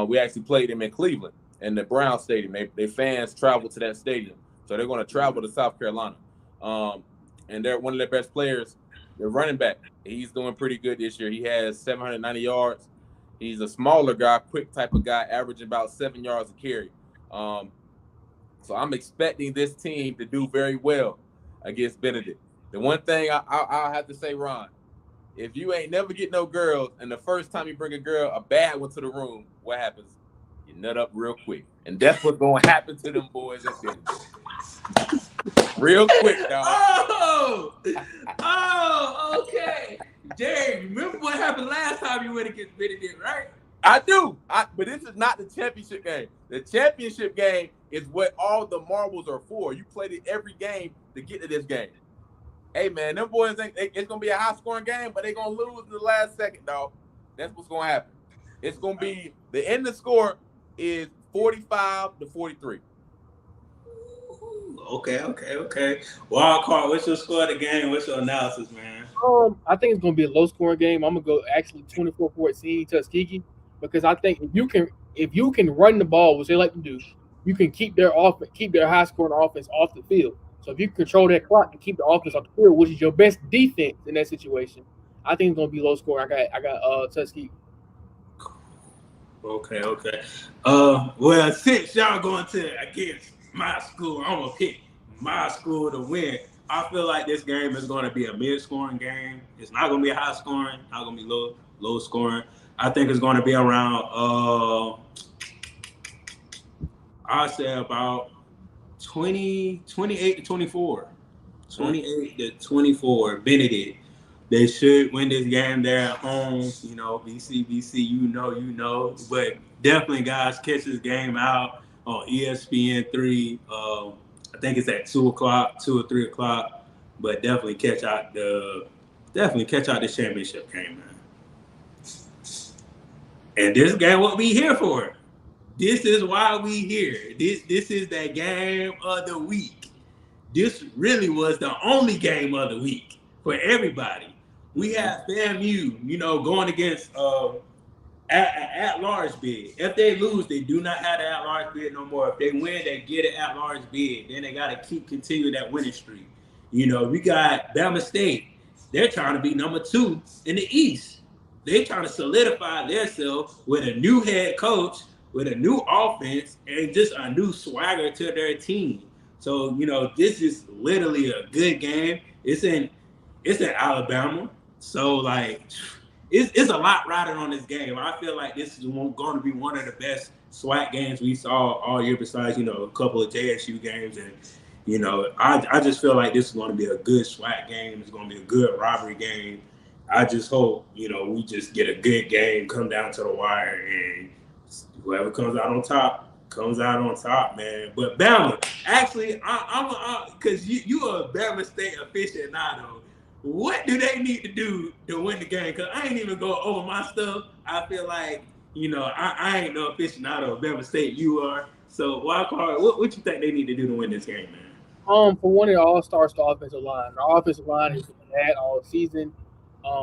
We actually played them in Cleveland in the Brown Stadium. Their fans travel to that stadium, so they're going to travel to South Carolina. And they're one of their best players. Their running back, he's doing pretty good this year. He has 790 yards. He's a smaller guy, quick type of guy, averaging about 7 yards a carry. So I'm expecting this team to do very well against Benedict. The one thing I'll have to say, Ron, if you ain't never get no girls, and the first time you bring a bad one to the room, what happens? You nut up real quick. And that's what's going to happen to them boys at Benedict. Real quick, dog. Oh, okay. Jerry, remember what happened last time you went against Benedict, right? I do. But this is not the championship game. The championship game is what all the marbles are for. You played it every game to get to this game. Hey, man, them boys think it's going to be a high-scoring game, but they're going to lose in the last second, dog. That's what's going to happen. It's going to be – the end of the score is 45-43. Okay. Wild card, what's your score of the game? What's your analysis, man? I think it's going to be a low-scoring game. I'm going to go actually 24-14 Tuskegee because I think if you can run the ball, which they like to do, you can keep their high-scoring offense off the field. So if you control that clock and keep the offense off the field, which is your best defense in that situation, I think it's going to be low-scoring. I got Tuskegee. Okay. Well, since y'all going against my school, I'm gonna pick my school to win. I feel like this game is going to be a mid-scoring game. It's not going to be a high-scoring, not going to be low-scoring. I think it's going to be around, I'd say about 28-24. 28-24. Benedict. They should win this game. They're at home. You know, BC, you know. But definitely, guys, catch this game out on ESPN 3. I think it's at 2 or 3 o'clock. But definitely catch out the championship game, man. And this game, what we here for? This is why we here. This is that game of the week. This really was the only game of the week for everybody. We have FAMU, going against at-large bid. If they lose, they do not have the at-large bid no more. If they win, they get an at-large bid. Then they got to continue that winning streak. We got Bama State. They're trying to be number 2 in the East. They're trying to solidify themselves with a new head coach, with a new offense, and just a new swagger to their team. So, this is literally a good game. It's in Alabama. So, it's a lot riding on this game. I feel like this is going to be one of the best SWAC games we saw all year besides, a couple of JSU games. And, I just feel like this is going to be a good SWAC game. It's going to be a good rivalry game. I just hope, we just get a good game, come down to the wire, and whoever comes out on top, man. But Bama, actually, I'm because you are a Bama State aficionado. What do they need to do to win the game? Because I ain't even go over my stuff. I feel like, I ain't no aficionado of Bama State. You are. So, Wildcard, what you think they need to do to win this game, man? For one, it all starts the offensive line. Our offensive line has been bad all season.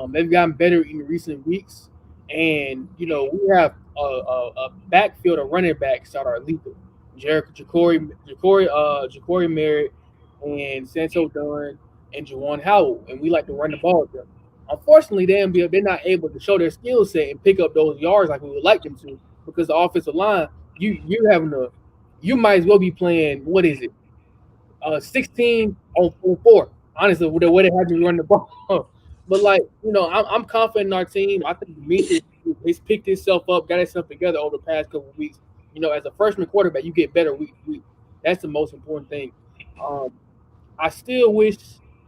They've gotten better in recent weeks. And, we have a backfield of running backs that are lethal. Ja'Cory Merritt and Santo Dunn and Juwan Howell, and we like to run the ball with them. Unfortunately, they're not able to show their skill set and pick up those yards like we would like them to because the offensive line, you might as well be playing, what is it, 16 on 4. Honestly, with the way they have to run the ball. But like, I'm confident in our team. I think Demetrius has picked himself up, got himself together over the past couple of weeks. As a freshman quarterback, you get better week to week. That's the most important thing. I still wish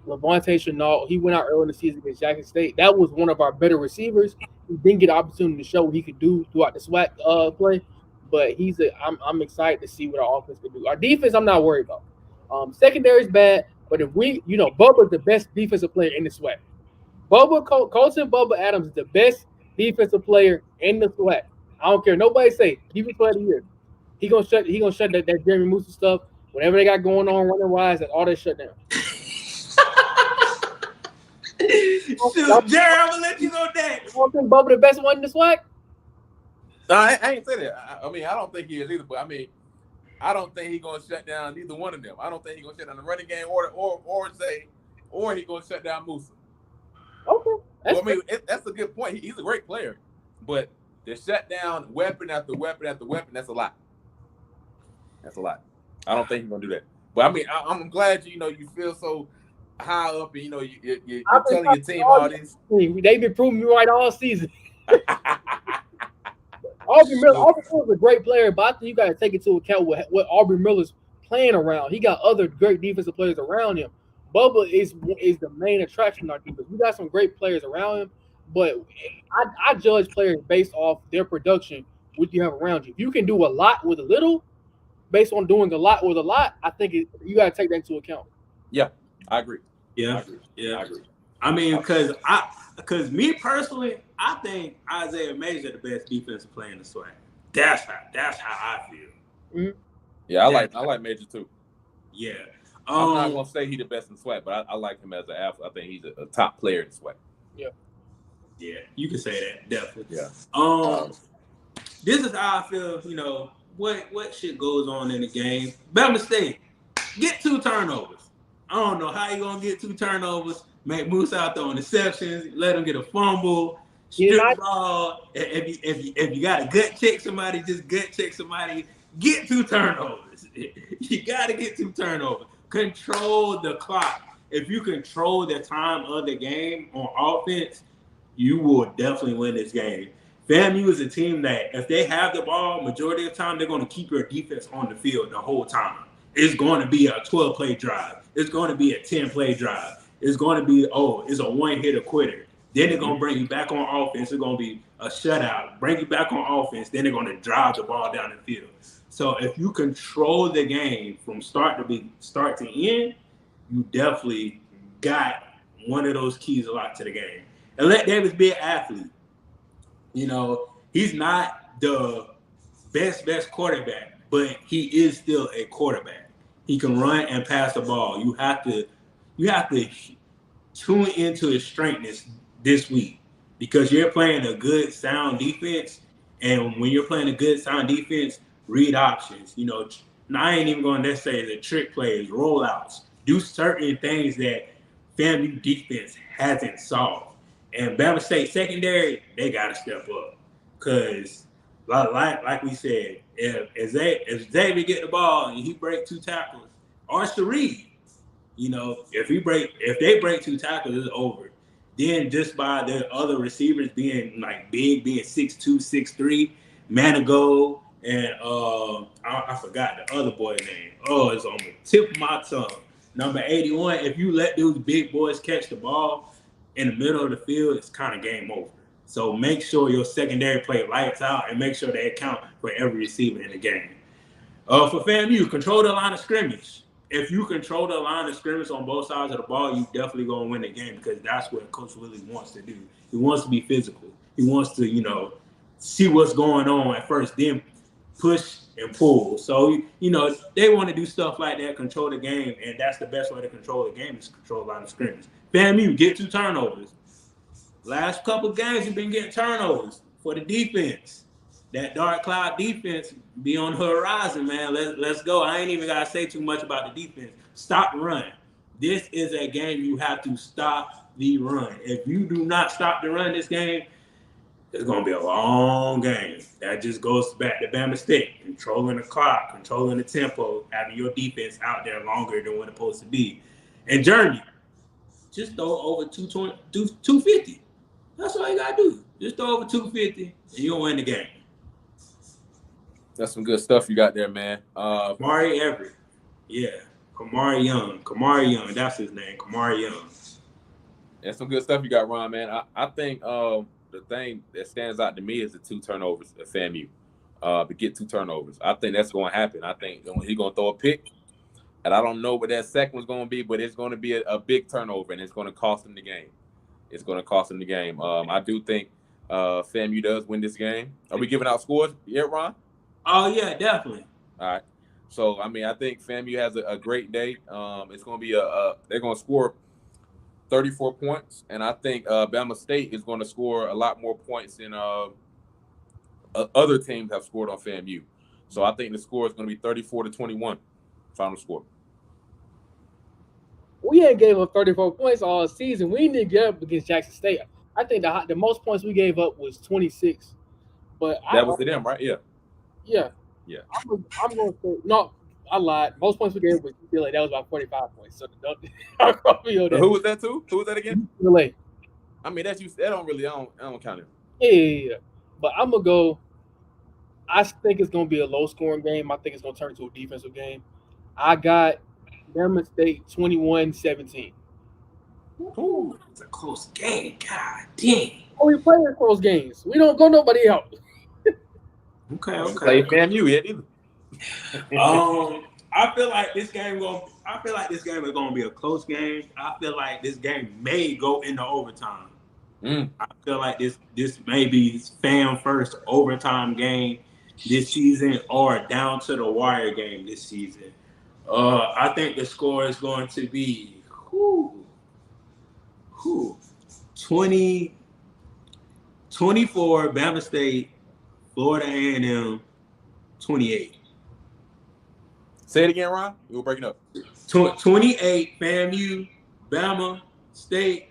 Levante Chenault, he went out early in the season against Jackson State. That was one of our better receivers. He didn't get the opportunity to show what he could do throughout the SWAC play, but I'm excited to see what our offense can do. Our defense, I'm not worried about. Secondary is bad, but if Bubba's the best defensive player in the SWAC. Colton Bubba Adams is the best defensive player in the SWAC. I don't care. Nobody say defensive player of the year. He gonna shut that Jeremy Musa stuff. Whatever they got going on running wise, that all that shut down. Shoot, Jerry, I'm gonna let you go next. You don't think Bubba the best one in the SWAC? No, I ain't say that. I mean, I don't think he is either. But I mean, I don't think he's gonna shut down either one of them. I don't think he's gonna shut down the running game or he's gonna shut down Musa. Okay, that's a good point. He's a great player, but to shut down weapon after weapon after weapon, that's a lot. That's a lot. I don't think he's gonna do that. But I mean, I'm glad you feel so high up, and you're telling your team all this. They've been proving me right all season. Aubrey Miller's a great player, but I think you got to take into account what Aubrey Miller's playing around. He got other great defensive players around him. Bubba is the main attraction in our defense. We got some great players around him, but I judge players based off their production, what you have around you. If you can do a lot with a little, based on doing a lot with a lot, I think you got to take that into account. Yeah, I agree. Yeah, I agree. I mean, because me personally, I think Isaiah Major the best defensive player in the SWAC. That's how I feel. Mm-hmm. Yeah, I like Major too. Yeah. I'm not gonna say he's the best in SWAC, but I like him as an athlete. I think he's a top player in SWAC. Yeah. Yeah, you can say that, definitely. Yeah. This is how I feel, what shit goes on in the game. Bama State, get 2 turnovers. I don't know how you gonna get 2 turnovers, make Moose out there on interceptions, let him get a fumble, strip ball. If you gotta gut check somebody, just gut check somebody. Get 2 turnovers. You gotta get 2 turnovers. Control the clock. If you control the time of the game on offense, you will definitely win this game. FAMU is a team that if they have the ball, majority of the time, they're going to keep your defense on the field the whole time. It's going to be a 12-play drive. It's going to be a 10-play drive. It's going to be, it's a one-hitter quitter. Then they're going to bring you back on offense. It's going to be a shutout. Bring you back on offense. Then they're going to drive the ball down the field. So if you control the game from start to end, you definitely got one of those keys a lot to the game. And let Davis be an athlete. He's not the best quarterback, but he is still a quarterback. He can run and pass the ball. You have to tune into his strengths this week because you're playing a good, sound defense. And when you're playing a good, sound defense, read options. I ain't even going to necessarily the trick plays, rollouts, do certain things that FAMU defense hasn't solved. And Bama State secondary, they got to step up. Because, like we said, if Xavier get the ball and he break 2 tackles, or Sharif, if they break 2 tackles, it's over. Then just by the other receivers being like big, being 6'2", 6'3", Manigault, and I forgot the other boy's name. It's on the tip of my tongue. Number 81, if you let those big boys catch the ball in the middle of the field, it's kind of game over. So make sure your secondary play lights out and make sure they account for every receiver in the game. For FAMU, control the line of scrimmage. If you control the line of scrimmage on both sides of the ball, you definitely going to win the game because that's what Coach Willie wants to do. He wants to be physical. He wants to, see what's going on at first, then push and pull. So, they want to do stuff like that, control the game, and that's the best way to control the game is control the line of scrimmage. FAMU, get 2 turnovers. Last couple games, you've been getting turnovers for the defense. That dark cloud defense be on the horizon, man. Let's go. I ain't even got to say too much about the defense. Stop the run. This is a game you have to stop the run. If you do not stop the run this game, it's going to be a long game. That just goes back to Bama State, controlling the clock, controlling the tempo, having your defense out there longer than what it's supposed to be. And Jeremy, just throw over 250. That's all you got to do. Just throw over 250, and you'll win the game. That's some good stuff you got there, man. Kamari Everett. Yeah. Kamari Young. That's his name. Kamari Young. That's some good stuff you got, Ron, man. I think the thing that stands out to me is the 2 turnovers at FAMU. To get 2 turnovers. I think that's going to happen. I think he's going to throw a pick. And I don't know what that second one's going to be, but it's going to be a big turnover, and it's going to cost him the game. I do think FAMU does win this game. Are we giving out scores yet, Ron? Oh, yeah, definitely. All right. So, I mean, I think FAMU has a great day. It's going to be they're going to score 34 points, and I think Bama State is going to score a lot more points than other teams have scored on FAMU. So I think the score is going to be 34-21, final score. We ain't gave up 34 points all season. We didn't get up against Jackson State. I think the most points we gave up was 26. But that was to them, right? Yeah. Yeah. I'm going to say no. I lied. Most points we gave was UCLA. That was about 45 points. So who was that too? Who was that again? UCLA. I mean, that's you. That don't really. I don't count it. Yeah. But I'm gonna go. I think it's gonna be a low scoring game. I think it's gonna turn into a defensive game. I got Bama State 21-17. Ooh, it's a close game. God dang. Oh, we play in close games. We don't go nobody else. Okay. Play FAMU yet either. I feel like this game is gonna be a close game. I feel like this game may go into overtime. I feel like this may be fan first overtime game this season or down to the wire game this season. I think the score is going to be 24 Bama State, Florida A&M 28. Say it again, Ron. You were breaking up. 28 FAMU, Bama State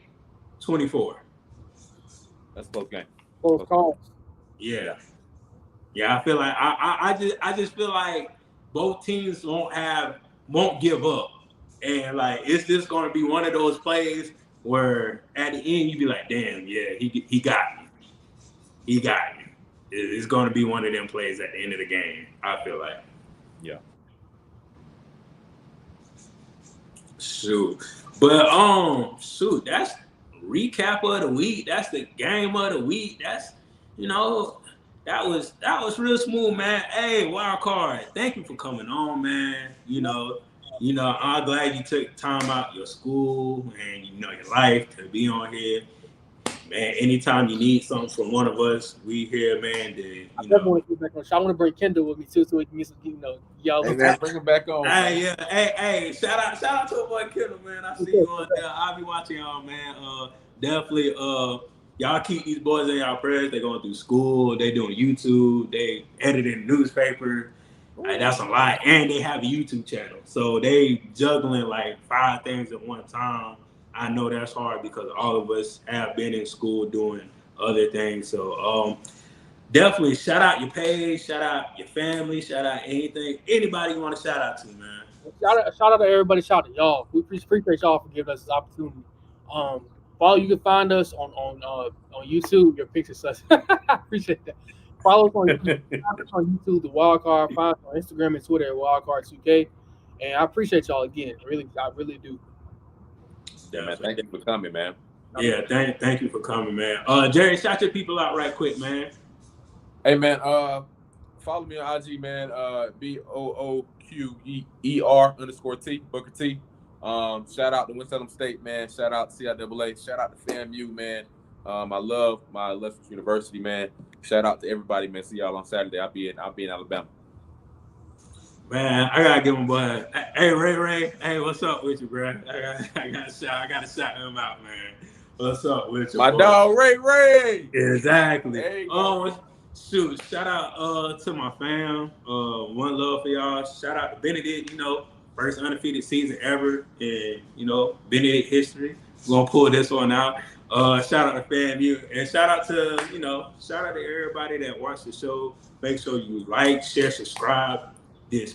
24. That's a close game. Close calls. Yeah. I feel like I just feel like both teams won't give up, and like it's just going to be one of those plays where at the end you be like, damn, yeah, he got me. It's going to be one of them plays at the end of the game. I feel like. Yeah. Shoot. But that's recap of the week. That's the game of the week. That's that was real smooth, man. Hey, Wild Card, thank you for coming on, man. I'm glad you took time out your school and your life to be on here. Man, anytime you need something from one of us, we here, man. I definitely want to get back on. I want to bring Kendall with me too, so we can get some, y'all. Hey, man, bring him back on. Hey, yeah, hey, shout out to a boy Kendall, man. I see you on there. I'll be watching y'all, man. Definitely, y'all keep these boys in y'all prayers. They're going through school. They doing YouTube. They editing newspaper. Like, that's a lot, and they have a YouTube channel, so they juggling like 5 things at one time. I know that's hard because all of us have been in school doing other things. So definitely shout out your page, shout out your family, shout out anybody you want to shout out to, man. Shout out to everybody, shout out to y'all. We appreciate y'all for giving us this opportunity. Follow, you can find us on YouTube. Your picture sucks. I appreciate that. Follow us on YouTube, the Wild Card. Find us on Instagram and Twitter at WildCard2K. And I appreciate y'all again. I really do. Yeah, man, thank you for coming, man. Yeah, thank you for coming, man. Jerry, shout your people out right quick, man. Hey, man, follow me on IG, man. BOOQER_T, Booker T. Shout out to Winston State, man. Shout out to CIAA. Shout out to FAMU, man. I love my illustrious university, man. Shout out to everybody, man. See y'all on Saturday. I'll be in Alabama. Man, I gotta give him a buzz. Hey, Ray. Hey, what's up with you, bro? I gotta shout him out, man. What's up with you, my boy? dog, Ray. Exactly. Shout out to my fam. One love for y'all. Shout out to Benedict. first undefeated season ever in, Benedict history. We're gonna pull this one out. Shout out to FAMU and shout out to everybody that watched the show. Make sure you like, share, subscribe.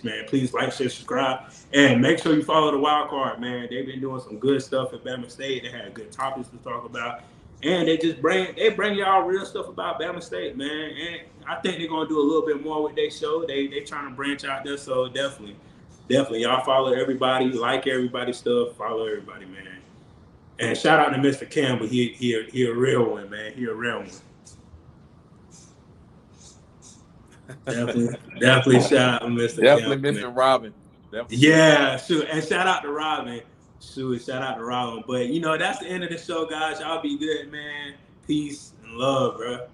Man, please like, share, subscribe, and make sure you follow the Wild Card, man. They've been doing some good stuff at Bama State. They had good topics to talk about, and they bring y'all real stuff about Bama State, man. And I think they're gonna do a little bit more with their show. They trying to branch out there, so definitely, y'all follow everybody, like everybody's stuff, follow everybody, man. And shout out to Mr. Campbell. He a real one, man. He a real one. Definitely shout out to Mr. Definitely Campbell, Mr. man. Robin. Definitely. Yeah, shoot. And shout out to Robin. Shout out to Robin. But, that's the end of the show, guys. Y'all be good, man. Peace and love, bro.